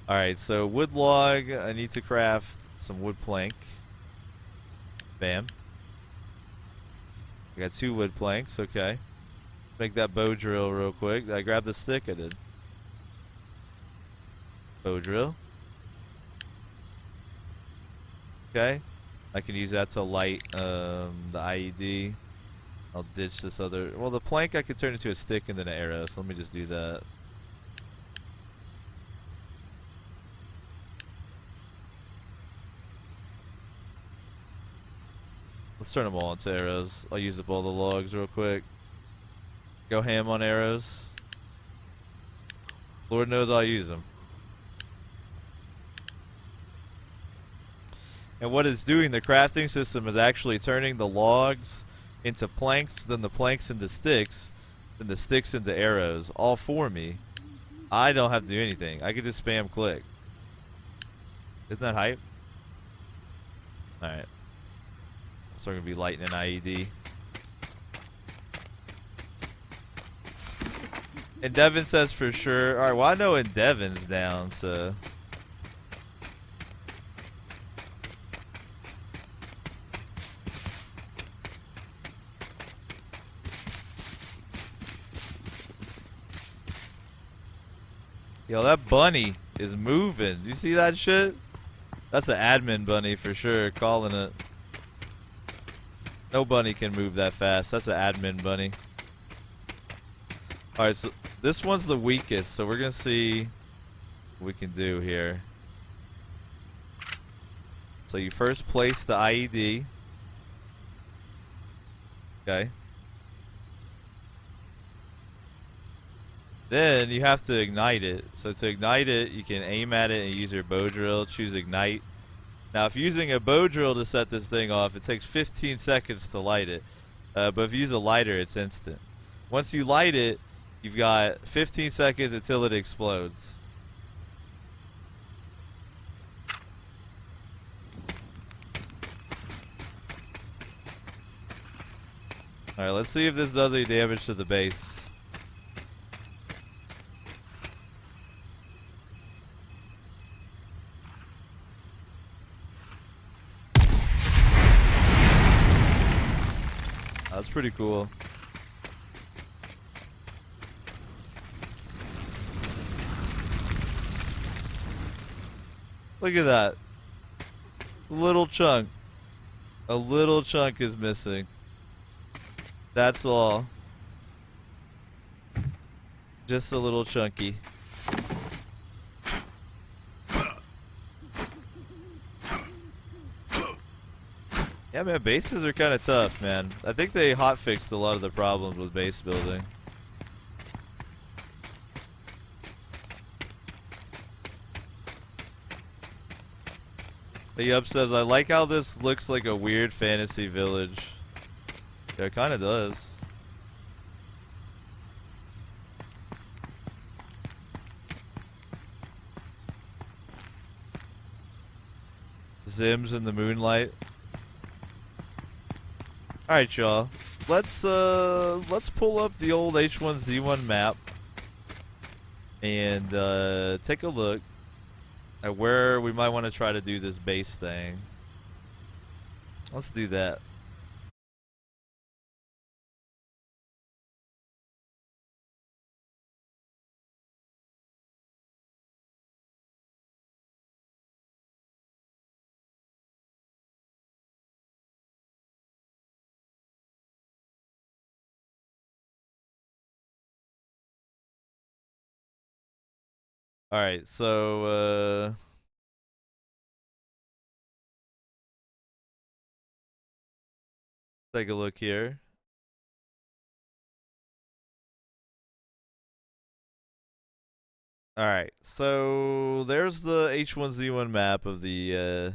Alright, so wood log. I need to craft some wood plank. Bam. I got 2 wood planks. Okay. Make that bow drill real quick. Did I grab the stick? I did. Bow drill. Okay. I can use that to light the IED. I'll ditch this other... Well, the plank I could turn into a stick and then an arrow, so let me just do that. Let's turn them all into arrows. I'll use up all the logs real quick. Go ham on arrows. Lord knows I'll use them. And what it's doing, the crafting system is actually turning the logs into planks, then the planks into sticks, then the sticks into arrows, all for me. I don't have to do anything. I can just spam click. Isn't that hype? Alright. So we're going to be lighting an IED. And Devin says for sure. Alright, well I know Devin's down, so... Yo, that bunny is moving. You see that shit? That's an admin bunny for sure, calling it. No bunny can move that fast. That's an admin bunny. Alright, so this one's the weakest, so we're gonna see what we can do here. So you first place the IED. Okay. Then you have to ignite it. So to ignite it, you can aim at it and use your bow drill, choose ignite. Now if you're using a bow drill to set this thing off, it takes 15 seconds to light it. But if you use a lighter, it's instant. Once you light it, you've got 15 seconds until it explodes. Alright, let's see if this does any damage to the base. That's pretty cool. Look at that. Little chunk. A little chunk is missing. That's all. Just a little chunky. Yeah, man, bases are kind of tough, man. I think they hotfixed a lot of the problems with base building. The Yup says, I like how this looks like a weird fantasy village. Yeah, it kind of does. Zims in the moonlight. Alright, y'all. Let's pull up the old H1Z1 map and take a look at where we might want to try to do this base thing. Let's do that. All right, so take a look here. All right, so there's the H1Z1 map of the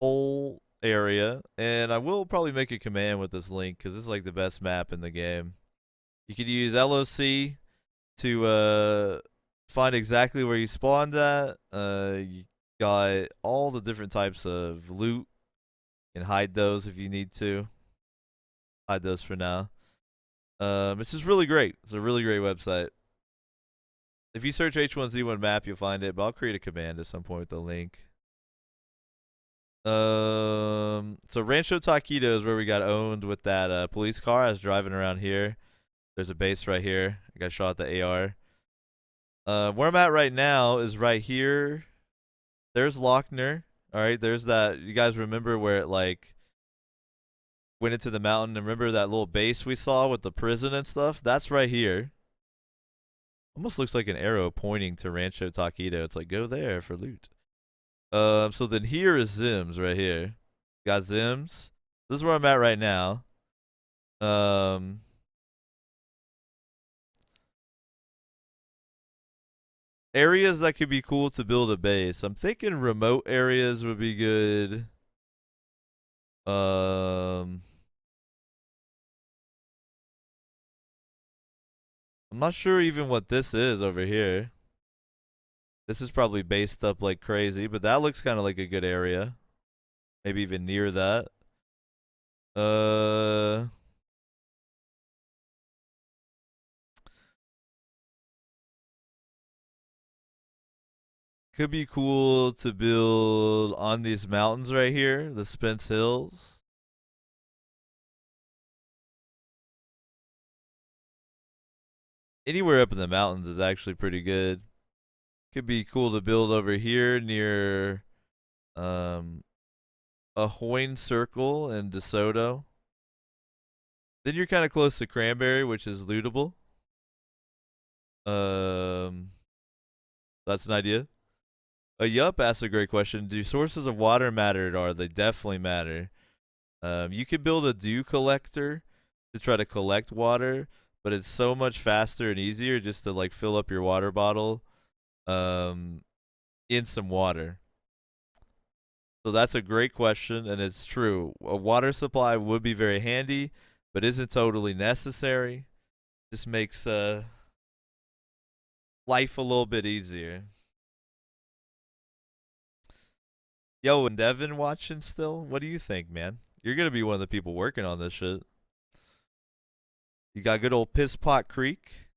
whole area, and I will probably make a command with this link because this is like the best map in the game. You could use LOC to find exactly where you spawned at. You got all the different types of loot and hide those if you need to. Hide those for now. It's just really great. It's a really great website. If you search H1Z1 map, you'll find it, but I'll create a command at some point with the link. So Rancho Taquito is where we got owned with that police car. I was driving around here. There's a base right here. I got shot at the AR. Where I'm at right now is right here. There's Lochner. All right, there's that. You guys remember where it like went into the mountain? And remember that little base we saw with the prison and stuff? That's right here. Almost looks like an arrow pointing to Rancho Taquito. It's like go there for loot. So then here is Zims right here. Got Zims. This is where I'm at right now. Areas that could be cool to build a base. I'm thinking remote areas would be good. I'm not sure even what this is over here. This is probably based up like crazy, but that looks kind of like a good area. Maybe even near that. Uh, could be cool to build on these mountains right here, the Spence Hills. Anywhere up in the mountains is actually pretty good. Could be cool to build over here near a Hoyne Circle and DeSoto. Then you're kind of close to Cranberry, which is lootable. That's an idea. Yup asked a great question. Do sources of water matter? Or they definitely matter. You could build a dew collector to try to collect water, but it's so much faster and easier just to like fill up your water bottle in some water. So that's a great question, and it's true. A water supply would be very handy, but isn't totally necessary. Just makes life a little bit easier. Yo, and Devin watching still? What do you think, man? You're gonna be one of the people working on this shit. You got good old Piss Pot Creek.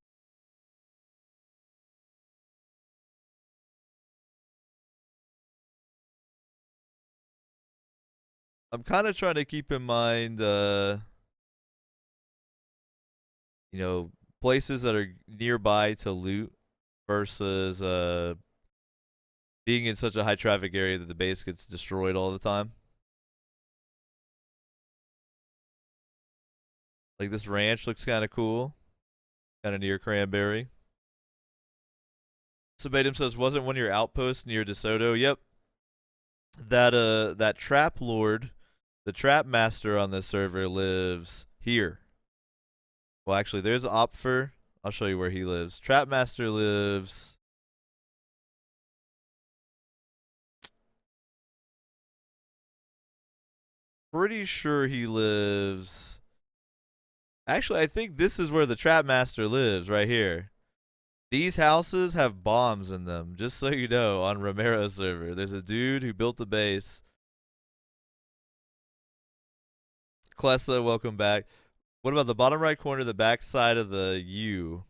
I'm kind of trying to keep in mind, you know, places that are nearby to loot versus being in such a high traffic area that the base gets destroyed all the time. Like this ranch looks kind of cool, kind of near Cranberry. Sabatum says, wasn't one of your outposts near DeSoto? Yep. That trap lord, the trap master on this server lives here. Well, actually, there's Opfer. I'll show you where he lives. Trap master lives. Pretty sure he lives. Actually, I think this is where the trap master lives, right here. These houses have bombs in them, just so you know, on Romero's server. There's a dude who built the base. Klessa, welcome back. What about the bottom right corner, the back side of the U?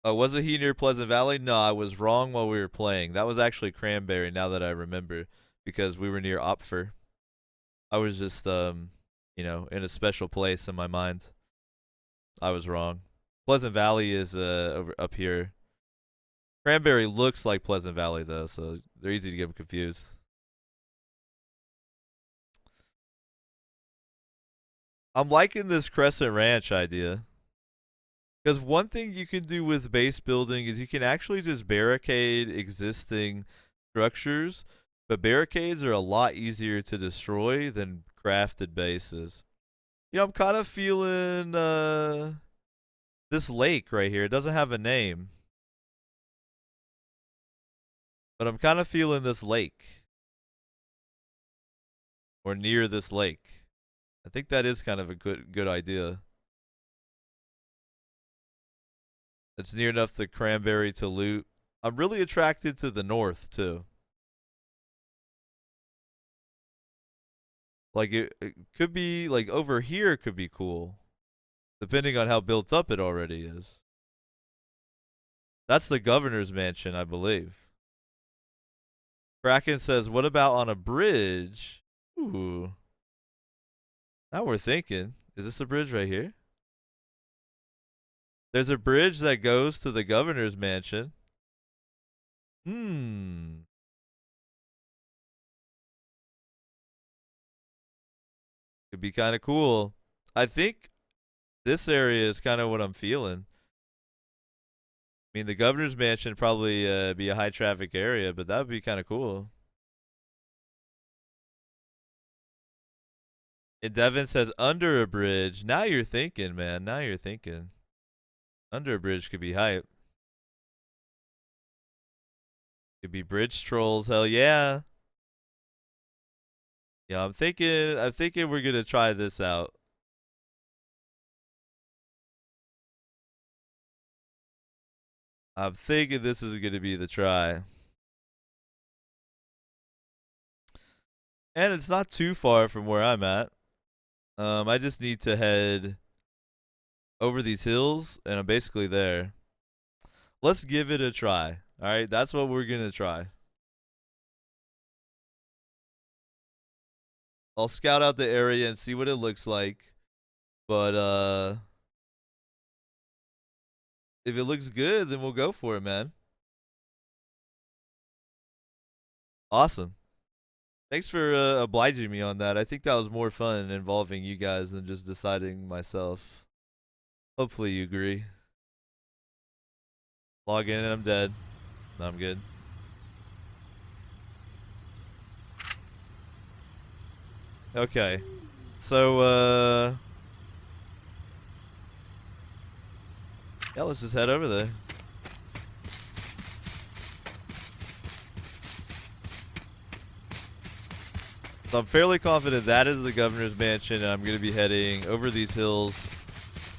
Wasn't he near Pleasant Valley? No, I was wrong while we were playing. That was actually Cranberry, now that I remember, because we were near Opfer. I was just, you know, in a special place in my mind. I was wrong. Pleasant Valley is over up here. Cranberry looks like Pleasant Valley though, so they're easy to get confused. I'm liking this Crescent Ranch idea. Because one thing you can do with base building is you can actually just barricade existing structures, but barricades are a lot easier to destroy than crafted bases. You know, I'm kind of feeling this lake right here. It doesn't have a name, but I'm kind of feeling this lake or near this lake. I think that is kind of a good idea. It's near enough to Cranberry to loot. I'm really attracted to the north too. Like it could be like over here could be cool, depending on how built up it already is. That's the governor's mansion, I believe. Kraken says, "What about on a bridge?" Ooh. Now we're thinking. Is this a bridge right here? There's a bridge that goes to the governor's mansion. Hmm. Could be kind of cool. I think this area is kind of what I'm feeling. I mean, the governor's mansion probably be a high traffic area, but that would be kind of cool. And Devin says under a bridge. Now you're thinking, man. Now you're thinking. Under a bridge could be hype. Could be bridge trolls. Hell yeah. Yeah, I'm thinking we're gonna try this out. I'm thinking this is gonna be the try. And it's not too far from where I'm at. I just need to head over these hills and I'm basically there. Let's give it a try. Alright, that's what we're gonna try. I'll scout out the area and see what it looks like. But if it looks good, then we'll go for it, man. Awesome. Thanks for obliging me on that. I think that was more fun involving you guys than just deciding myself. Hopefully you agree. Log in and I'm dead. No, I'm good. Okay. So, yeah, let's just head over there. So I'm fairly confident that is the governor's mansion, and I'm going to be heading over these hills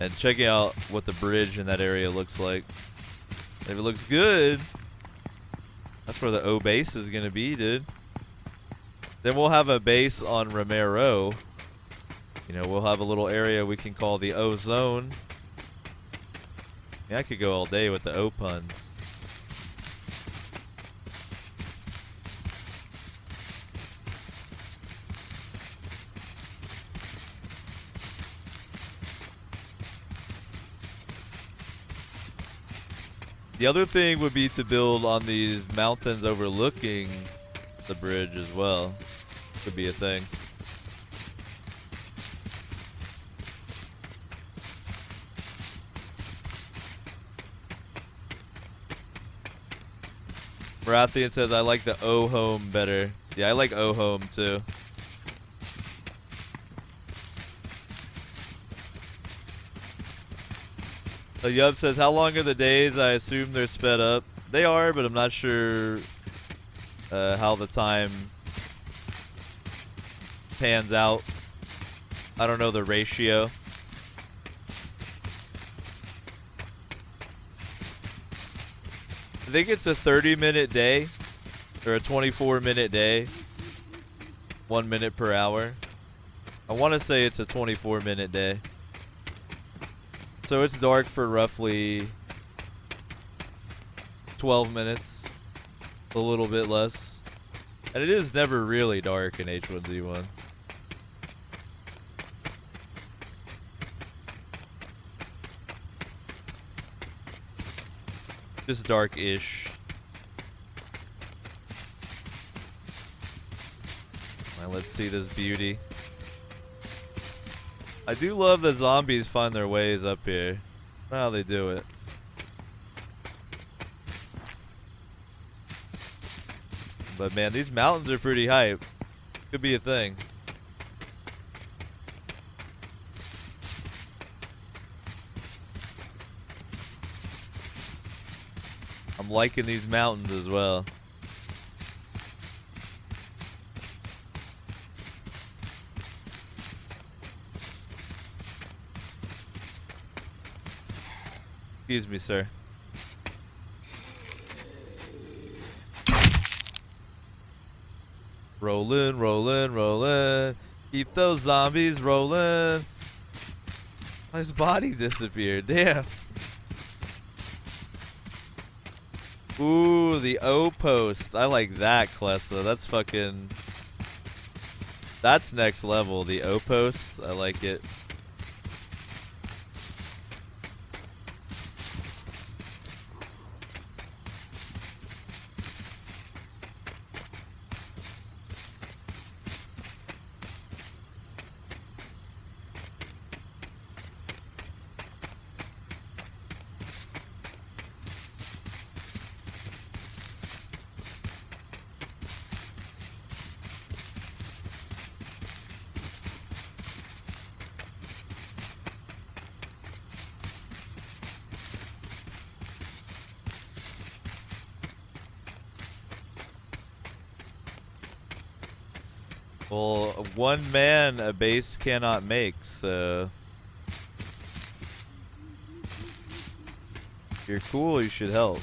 and checking out what the bridge in that area looks like. If it looks good, that's where the O base is going to be, dude. Then we'll have a base on Romero. You know, we'll have a little area we can call the O zone. Yeah, I could go all day with the O puns. The other thing would be to build on these mountains overlooking the bridge as well. Could be a thing. Marathian says, I like the O home better. Yeah, I like O home too. Yub says, how long are the days? I assume they're sped up. They are, but I'm not sure how the time pans out. I don't know the ratio. I think it's a 30-minute day or a 24-minute day. 1 minute per hour. I want to say it's a 24-minute day. So it's dark for roughly 12 minutes. A little bit less. And it is never really dark in H1Z1. Just dark-ish. Alright, let's see this beauty. I do love that zombies find their ways up here. I don't know how they do it. But man, these mountains are pretty hype. Could be a thing. I'm liking these mountains as well. Excuse me, sir. Rollin', rollin', rollin'. Keep those zombies rollin'. His body disappeared. Damn. Ooh, the O post. I like that, Klessa. That's fucking... That's next level, the O post. I like it. Well, one man a base cannot make, so if you're cool, you should help.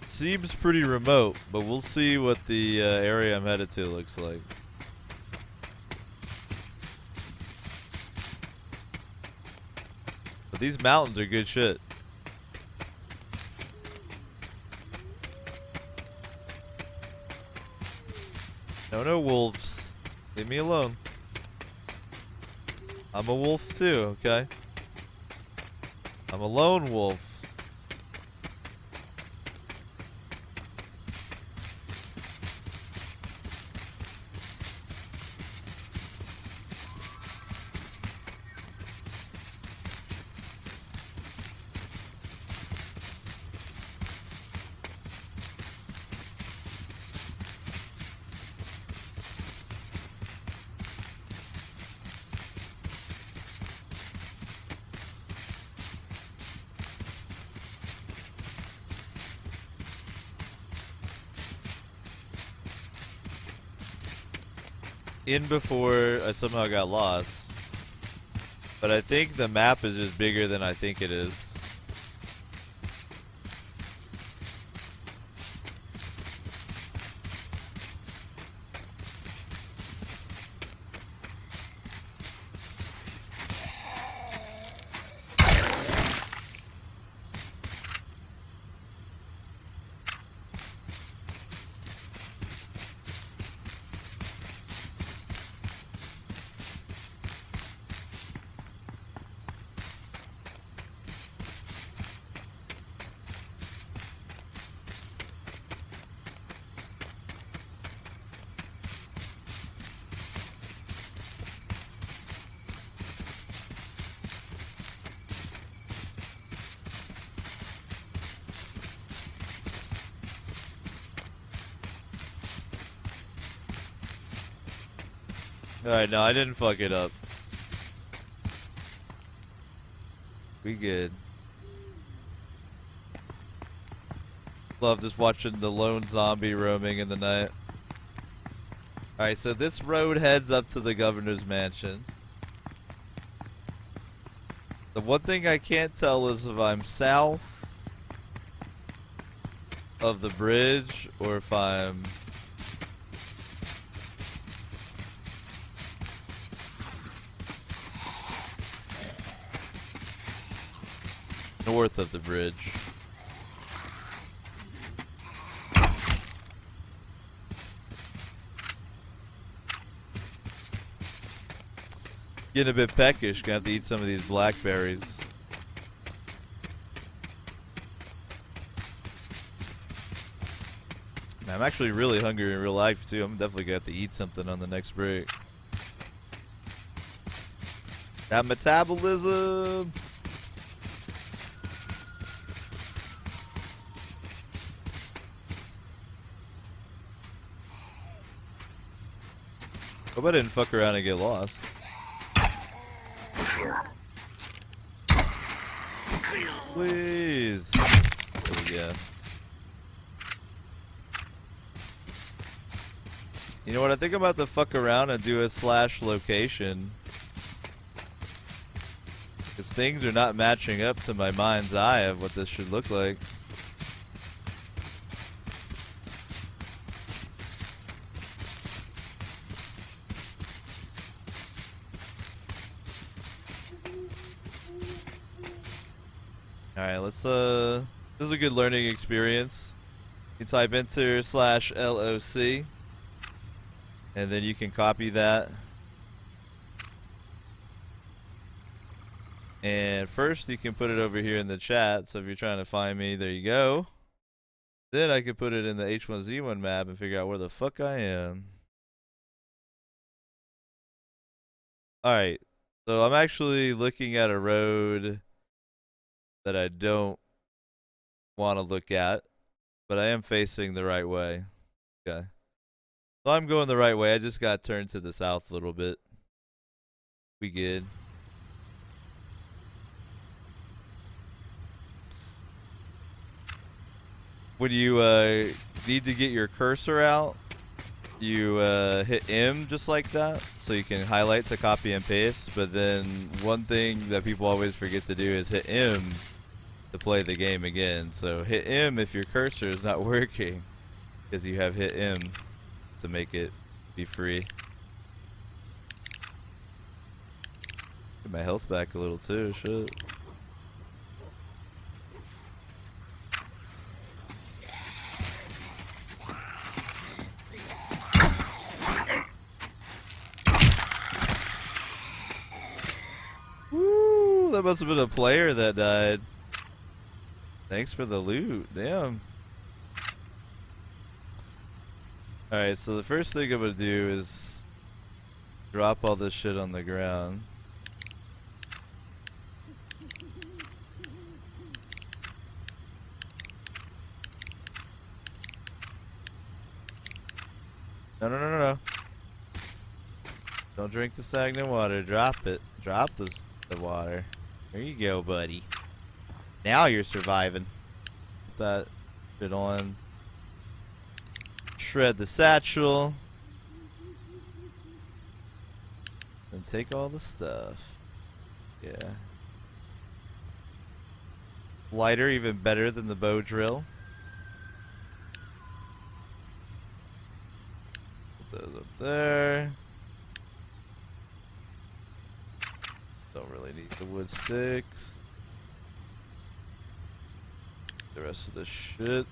Seems pretty remote, but we'll see what the area I'm headed to looks like. But these mountains are good shit. No wolves. Leave me alone. I'm a wolf too, okay? I'm a lone wolf. In before I somehow got lost. But I think the map is just bigger than I think it is. Alright, no, I didn't fuck it up. We good. Love just watching the lone zombie roaming in the night. Alright, so this road heads up to the governor's mansion. The one thing I can't tell is if I'm south of the bridge or if I'm north of the bridge. Getting a bit peckish. Gonna have to eat some of these blackberries. Man, I'm actually really hungry in real life too. I'm definitely gonna have to eat something on the next break. That metabolism. Hope I didn't fuck around and get lost. Please. There we go. You know what? I think I'm about to fuck around and do a / location. Because things are not matching up to my mind's eye of what this should look like. Alright, let's this is a good learning experience. You type enter /LOC and then you can copy that. And first you can put it over here in the chat, so if you're trying to find me, there you go. Then I can put it in the H1Z1 map and figure out where the fuck I am. Alright, so I'm actually looking at a road that I don't want to look at, but I am facing the right way. Okay. So I'm going the right way. I just got turned to the south a little bit. We good. When you need to get your cursor out, you hit M just like that, so you can highlight to copy and paste. But then one thing that people always forget to do is hit M to play the game again. So hit M if your cursor is not working, because you have hit M to make it be free. Get my health back a little too, shit. Woo, that must have been a player that died. Thanks for the loot, damn. Alright, so the first thing I'm gonna do is drop all this shit on the ground. No. Don't drink the stagnant water. Drop it. Drop the water. There you go, buddy. Now you're surviving. Put that shit on. Shred the satchel. And take all the stuff. Yeah. Lighter, even better than the bow drill. Put those up there. Don't really need the wood sticks. The rest of this shit.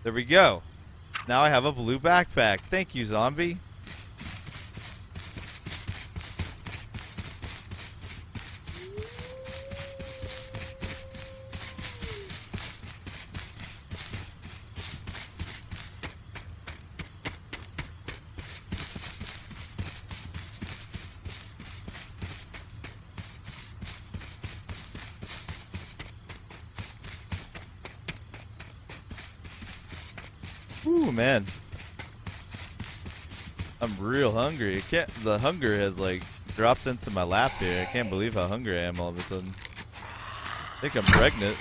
There we go. Now I have a blue backpack. Thank you, zombie. Ooh, man. I'm real hungry. The hunger has like dropped into my lap here. I can't believe how hungry I am all of a sudden. I think I'm pregnant.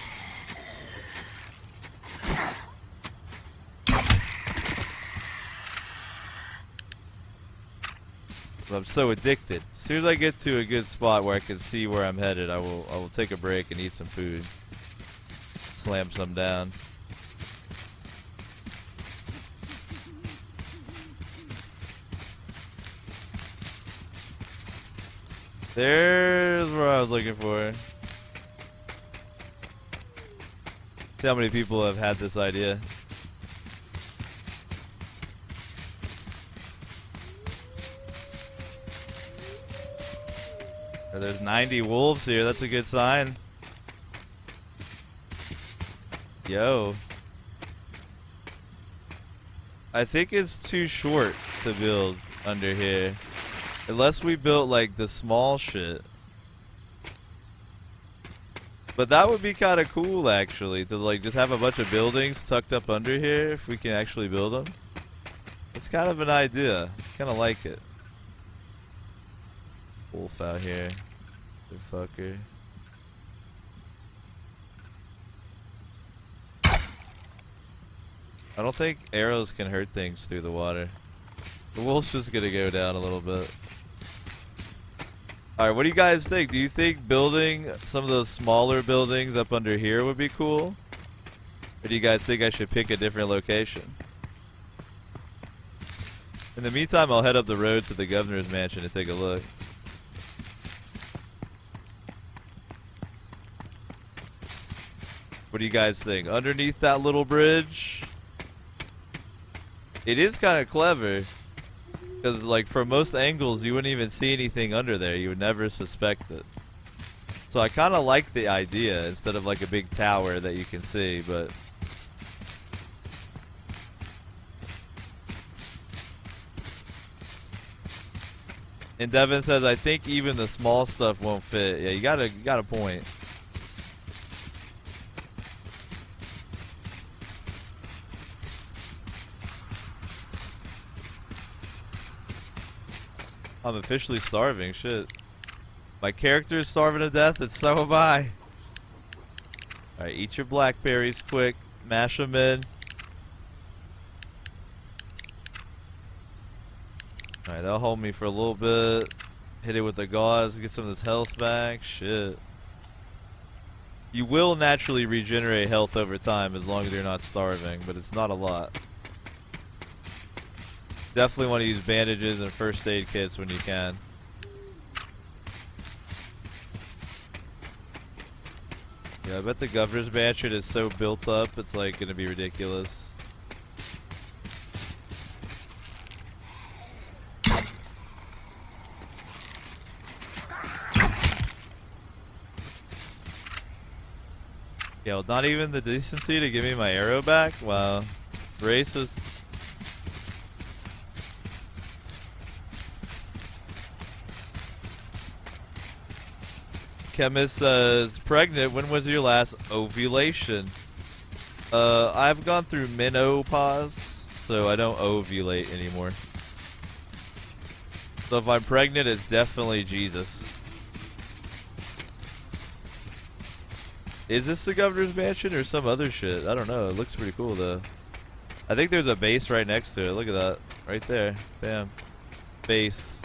I'm so addicted. As soon as I get to a good spot where I can see where I'm headed, I will take a break and eat some food. Slam some down. There's where I was looking for. See how many people have had this idea. There's 90 wolves here. That's a good sign. Yo. I think it's too short to build under here. Unless we built like the small shit. But that would be kind of cool actually, to like just have a bunch of buildings tucked up under here if we can actually build them. It's kind of an idea. Kind of like it. Wolf out here. Good fucker. I don't think arrows can hurt things through the water. The wolf's just gonna go down a little bit. Alright, what do you guys think? Do you think building some of those smaller buildings up under here would be cool? Or do you guys think I should pick a different location? In the meantime, I'll head up the road to the governor's mansion and take a look. What do you guys think? Underneath that little bridge? It is kind of clever. Because, like, from most angles, you wouldn't even see anything under there. You would never suspect it. So I kind of like the idea, instead of, like, a big tower that you can see, but... And Devin says, I think even the small stuff won't fit. Yeah, you got a point. I'm officially starving, shit. My character is starving to death, and so am I. Alright, eat your blackberries quick. Mash them in. Alright, that'll hold me for a little bit. Hit it with the gauze, get some of this health back. Shit. You will naturally regenerate health over time as long as you're not starving, but it's not a lot. Definitely want to use bandages and first aid kits when you can. Yeah, I bet the governor's mansion is so built up, it's like gonna be ridiculous. Yo, not even the decency to give me my arrow back? Wow. Racist. Chemist says, pregnant, when was your last ovulation? I've gone through menopause, so I don't ovulate anymore. So if I'm pregnant, it's definitely Jesus. Is this the governor's mansion or some other shit? I don't know. It looks pretty cool, though. I think there's a base right next to it. Look at that. Right there. Bam. Base.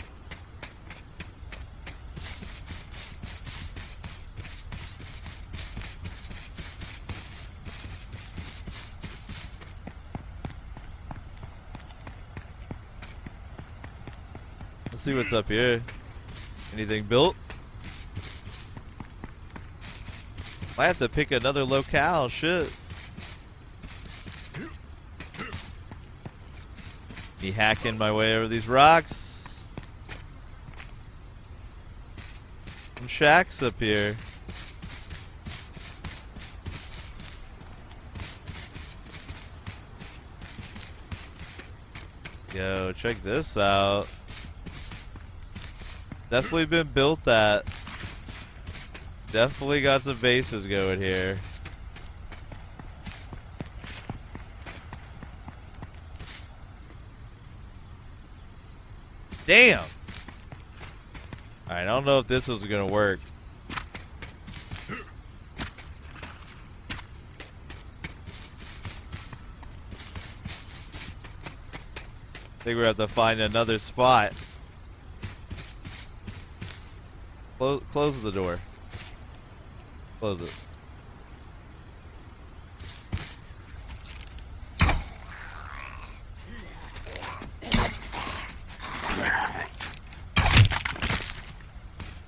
Let's see what's up here. Anything built? I have to pick another locale, shit. Me hacking my way over these rocks. Some shacks up here. Yo, check this out. Definitely been built at. Definitely got some bases going here. Damn! Alright, I don't know if this was gonna work. I think we have to find another spot. Close the door. Close it.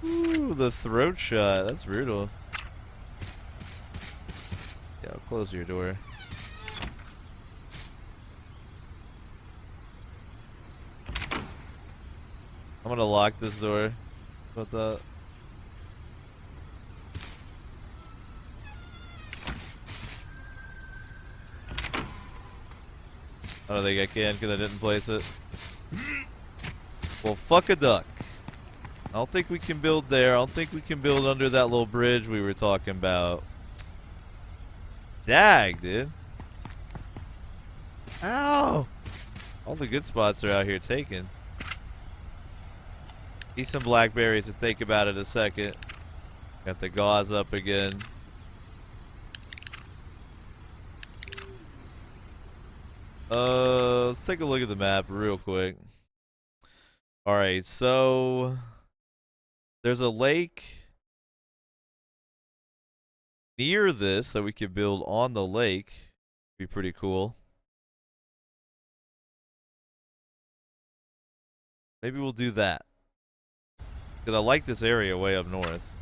Ooh, the throat shot. That's brutal. Yo, close your door. I'm gonna lock this door. What the? I don't think I can because I didn't place it. Well, fuck a duck. I don't think we can build there. I don't think we can build under that little bridge we were talking about. Dag, dude. Ow! All the good spots are out here taken. Eat some blackberries and think about it a second. Got the gauze up again. Let's take a look at the map real quick. Alright, so there's a lake near this that we could build on the lake. Be pretty cool. Maybe we'll do that. Because I like this area way up north.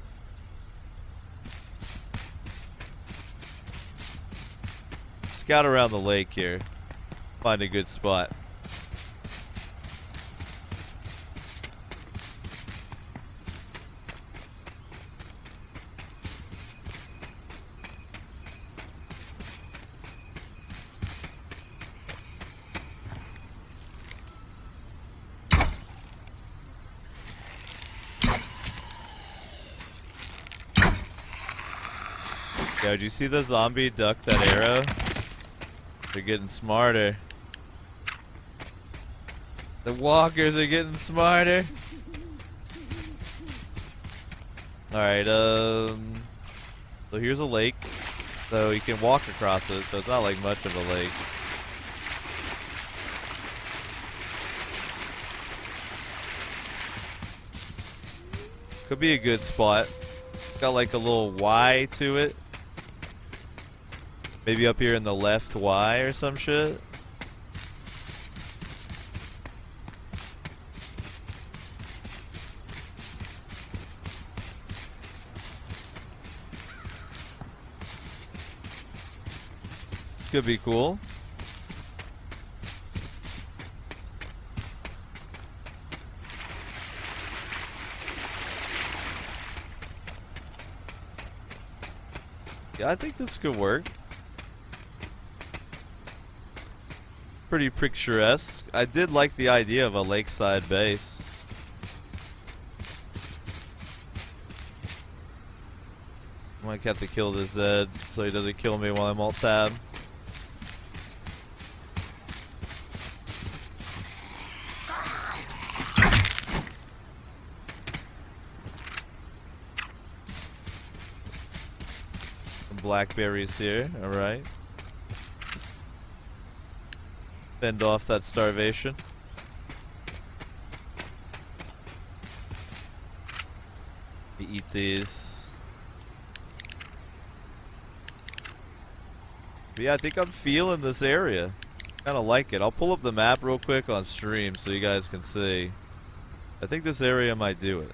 Scout around the lake here. Find a good spot. Yo, did you see the zombie duck that arrow? They're getting smarter. The walkers are getting smarter. Alright, so here's a lake. So you can walk across it, so it's not like much of a lake. Could be a good spot. Got like a little Y to it. Maybe up here in the left Y or some shit. Could be cool. Yeah, I think this could work. Pretty picturesque. I did like the idea of a lakeside base. I might have to kill this Zed so he doesn't kill me while I'm alt tab. Some blackberries here, alright. Fend off that starvation. We eat these. But yeah, I think I'm feeling this area. Kind of like it. I'll pull up the map real quick on stream so you guys can see. I think this area might do it.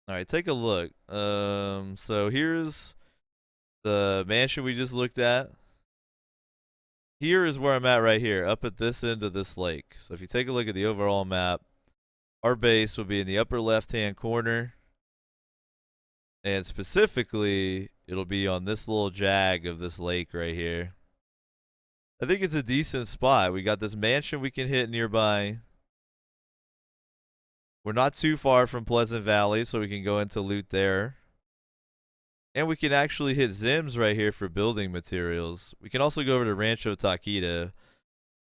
Alright, take a look. So here's the mansion we just looked at. Here is where I'm at right here, up at this end of this lake. So if you take a look at the overall map, our base will be in the upper left-hand corner. And specifically, it'll be on this little jag of this lake right here. I think it's a decent spot. We got this mansion we can hit nearby. We're not too far from Pleasant Valley, so we can go into loot there. And we can actually hit Zims right here for building materials. We can also go over to Rancho Taquito.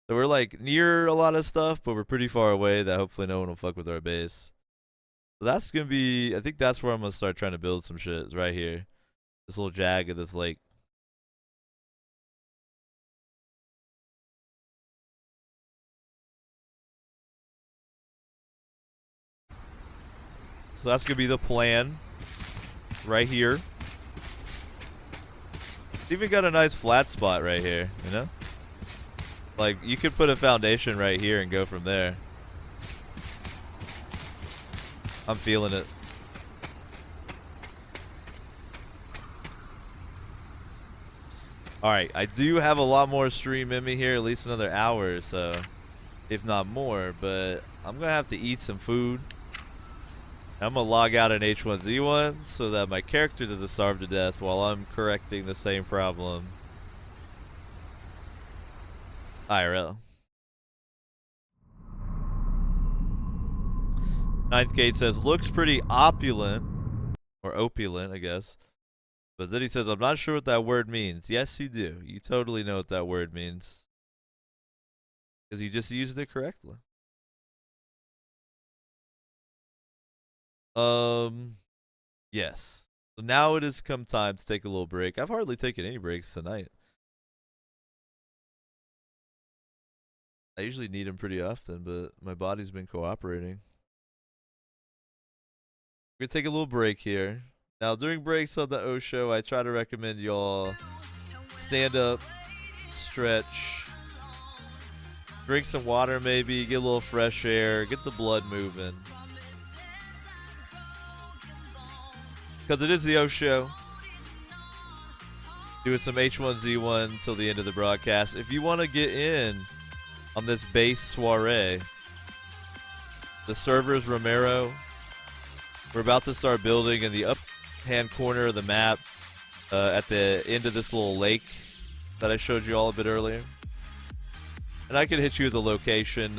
So we're like near a lot of stuff, but we're pretty far away that hopefully no one will fuck with our base. So that's going to be, I think that's where I'm going to start trying to build some shit, is right here. This little jag of this lake. So that's going to be the plan right here. It's even got a nice flat spot right here, you know? Like, you could put a foundation right here and go from there. I'm feeling it. Alright, I do have a lot more stream in me here, at least another hour or so, if not more, but I'm gonna have to eat some food. I'm gonna log out in H1Z1 so that my character doesn't starve to death while I'm correcting the same problem. IRL. Ninth Gate says, looks pretty opulent, or opulent, I guess. But then he says, I'm not sure what that word means. Yes, you do. You totally know what that word means. Because you just used it correctly. Yes. So now it has come time to take a little break. I've hardly taken any breaks tonight. I usually need them pretty often, but my body's been cooperating. We're going to take a little break here. Now, during breaks on the O Show, I try to recommend y'all stand up, stretch, drink some water maybe, get a little fresh air, get the blood moving. Because it is the O Show. Doing some H1Z1 until the end of the broadcast. If you want to get in on this base soiree, the servers Romero, we're about to start building in the up-hand corner of the map at the end of this little lake that I showed you all a bit earlier. And I can hit you with the location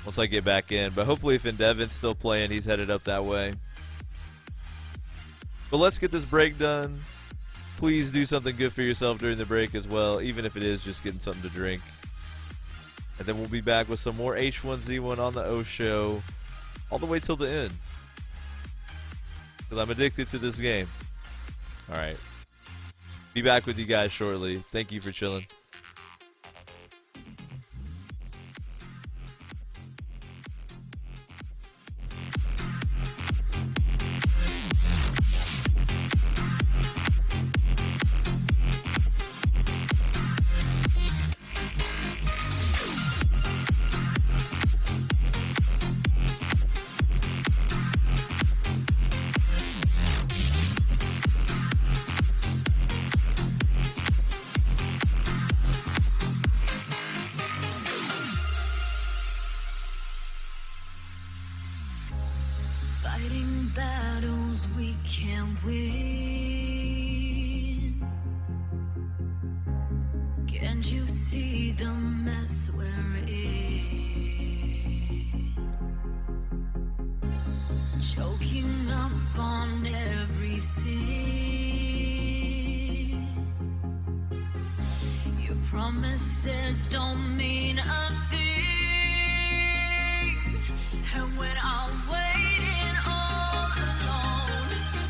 once I get back in. But hopefully if Endevin's still playing, he's headed up that way. But let's get this break done. Please do something good for yourself during the break as well, even if it is just getting something to drink. And then we'll be back with some more H1Z1 on the O Show all the way till the end. Because I'm addicted to this game. Alright. Be back with you guys shortly. Thank you for chilling. Fighting battles we can't win. Can't you see the mess we're in? Choking up on every sin. Your promises don't mean a thing. And when I'm waiting all alone,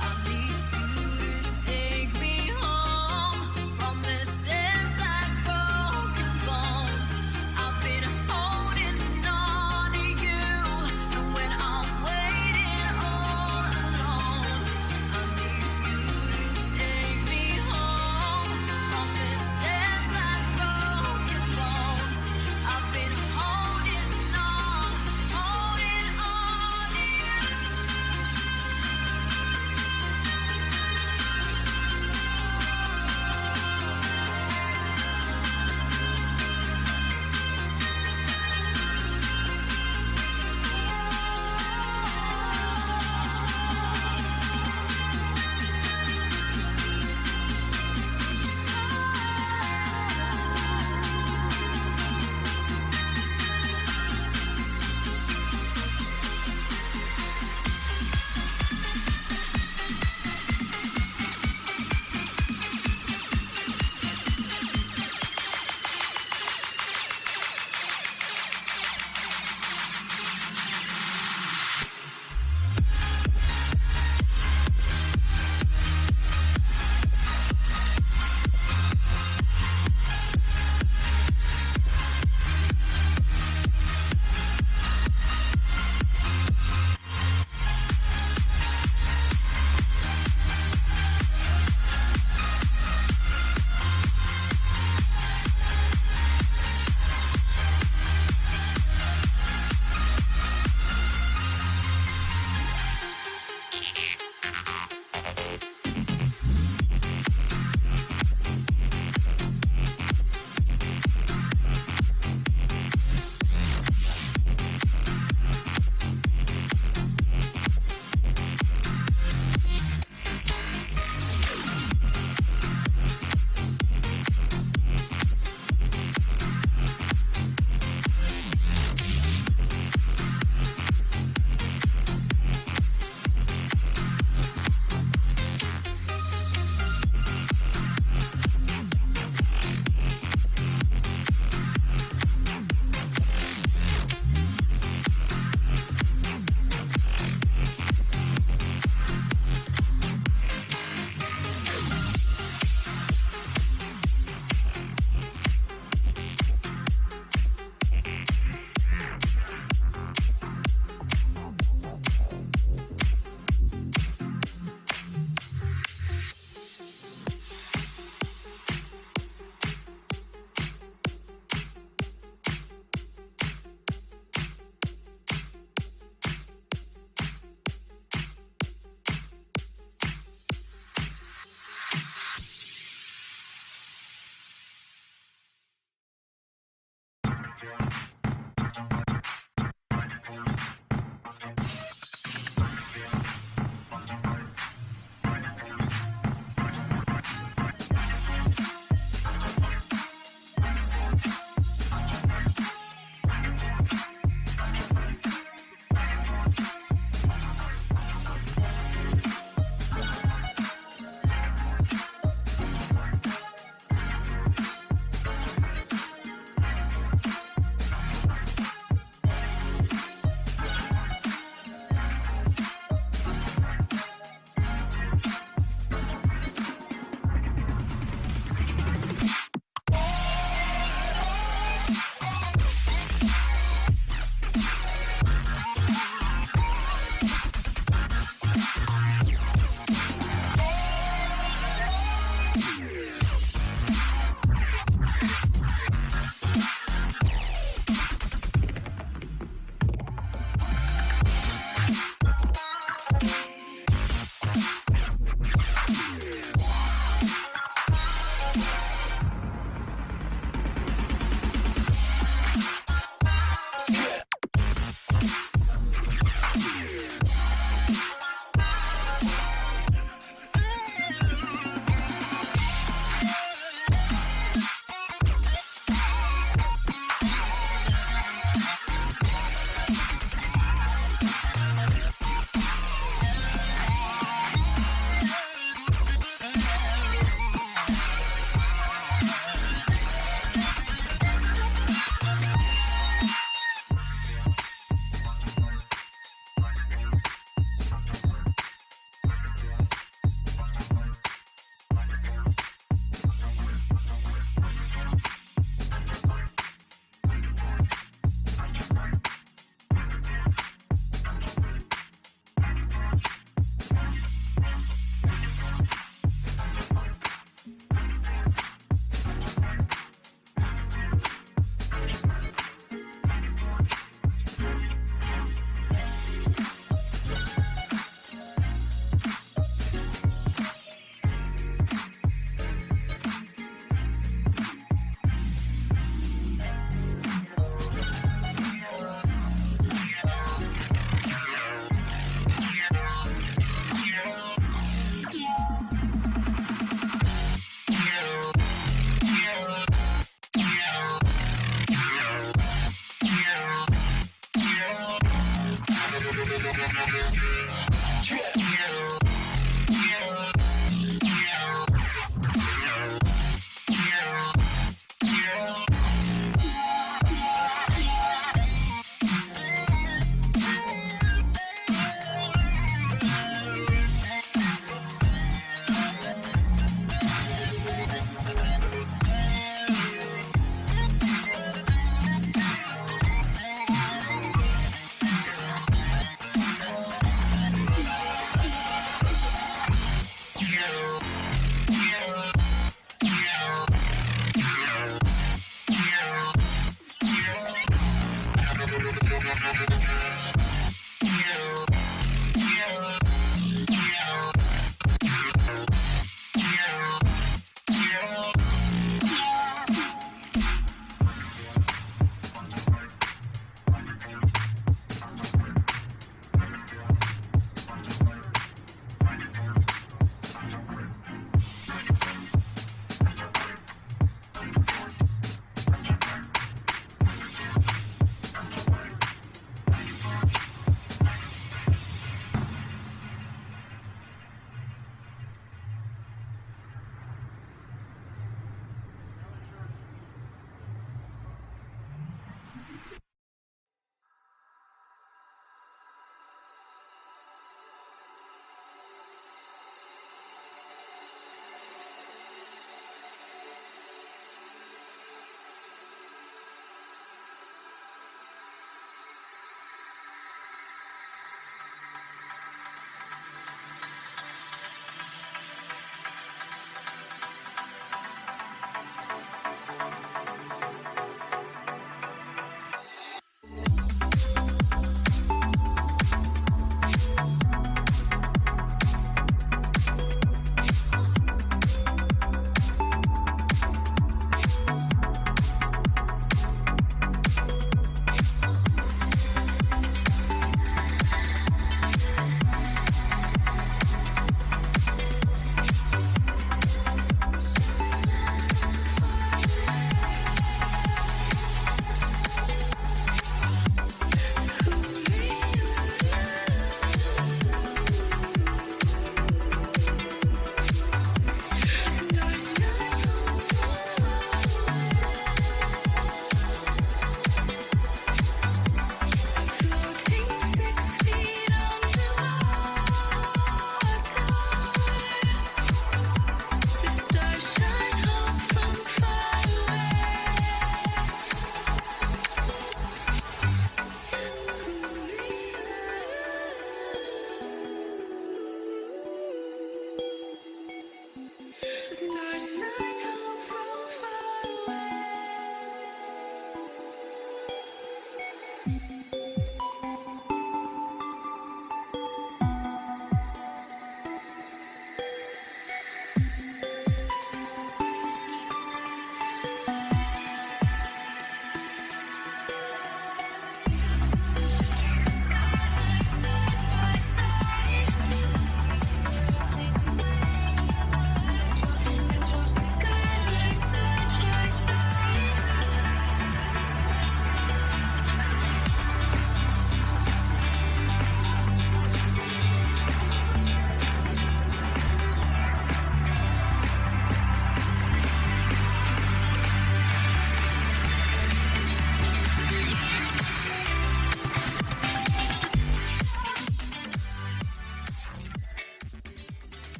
I need you to take me home. Promises like broken bones. I've been holding on to you. And when I'm waiting all alone, I need you to take me home. Promises like broken bones.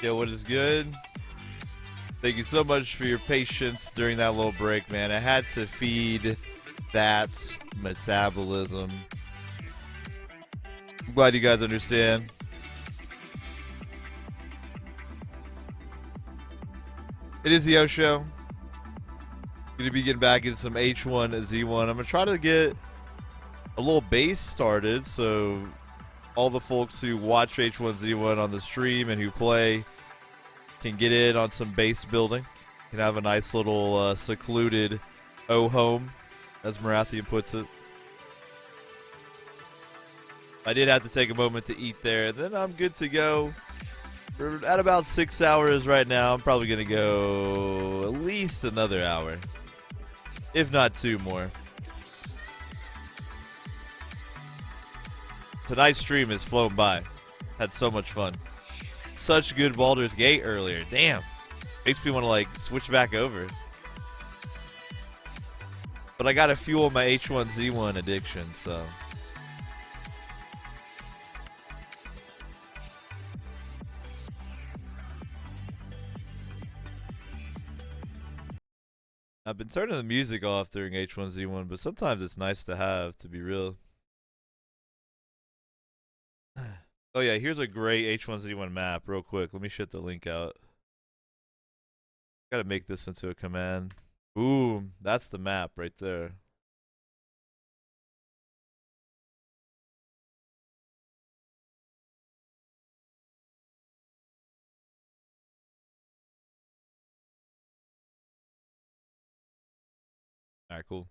Yo, what is good? Thank you so much for your patience during that little break, man. I had to feed that metabolism. I'm glad you guys understand. It is the O Show. Gonna be getting back into some H1Z1. I'm gonna try to get a little base started so all the folks who watch H1Z1 on the stream and who play can get in on some base building. Can have a nice little secluded home, as Marathian puts it. I did have to take a moment to eat there. Then I'm good to go. We're at about 6 hours right now. I'm probably gonna go at least another hour, if not 2 more. Tonight's stream has flown by. Had so much fun. Such good Baldur's Gate earlier. Damn. Makes me want to like switch back over. But I gotta fuel my H1Z1 addiction, so. I've been turning the music off during H1Z1, but sometimes it's nice to have, to be real. Oh yeah, here's a great H1Z1 map, real quick. Let me shit the link out. Gotta make this into a command. Boom, that's the map right there. Alright, cool.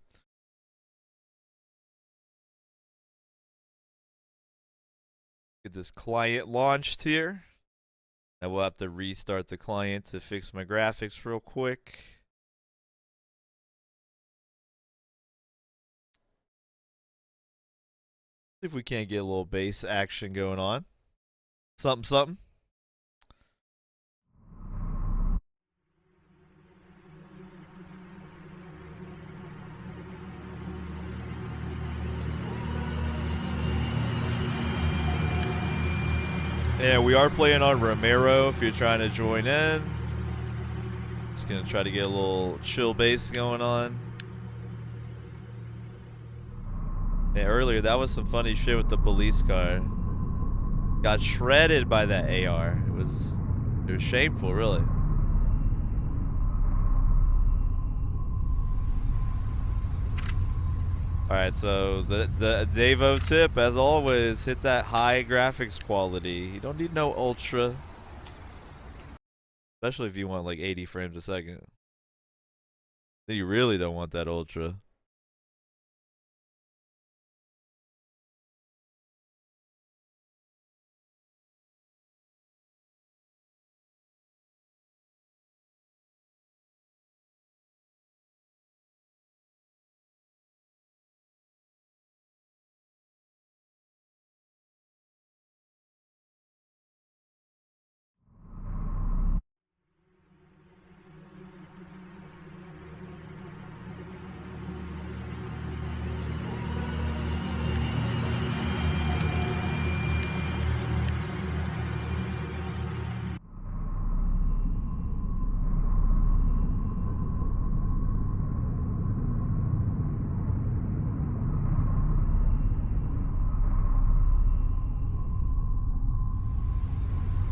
Get this client launched here. I will have to restart the client to fix my graphics real quick. See if we can't get a little base action going on. Something, something. Yeah, we are playing on Romero if you're trying to join in. Just gonna try to get a little chill base going on. Yeah, earlier that was some funny shit with the police car. Got shredded by that AR. It was shameful, really. Alright, so the Davo tip, as always, hit that high graphics quality. You don't need no ultra. Especially if you want like 80 frames a second. Then you really don't want that ultra.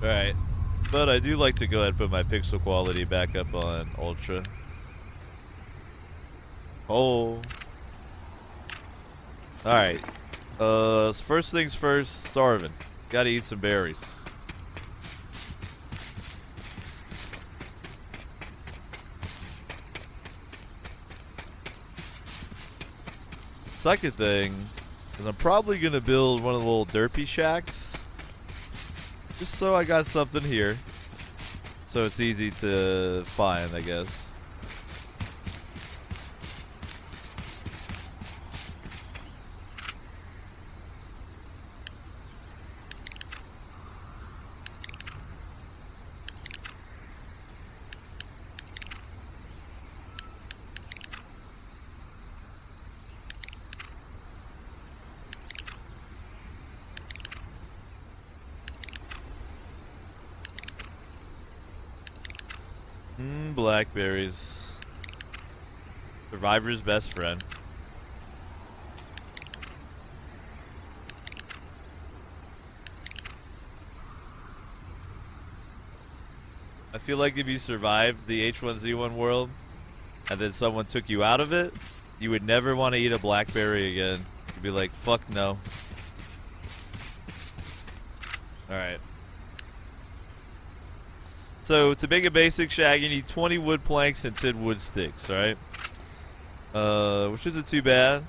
Alright. But I do like to go ahead and put my pixel quality back up on ultra. Oh. Alright. First things first, starving. Gotta eat some berries. Second thing is I'm probably gonna build one of the little derpy shacks. Just so I got something here. So it's easy to find, I guess. Blackberries. Survivor's best friend. I feel like if you survived the H1Z1 world and then someone took you out of it, you would never want to eat a blackberry again. You'd be like, fuck no. Alright. So, to make a basic shack, you need 20 wood planks and 10 wood sticks, alright? Which isn't too bad,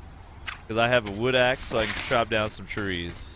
because I have a wood axe, so I can chop down some trees.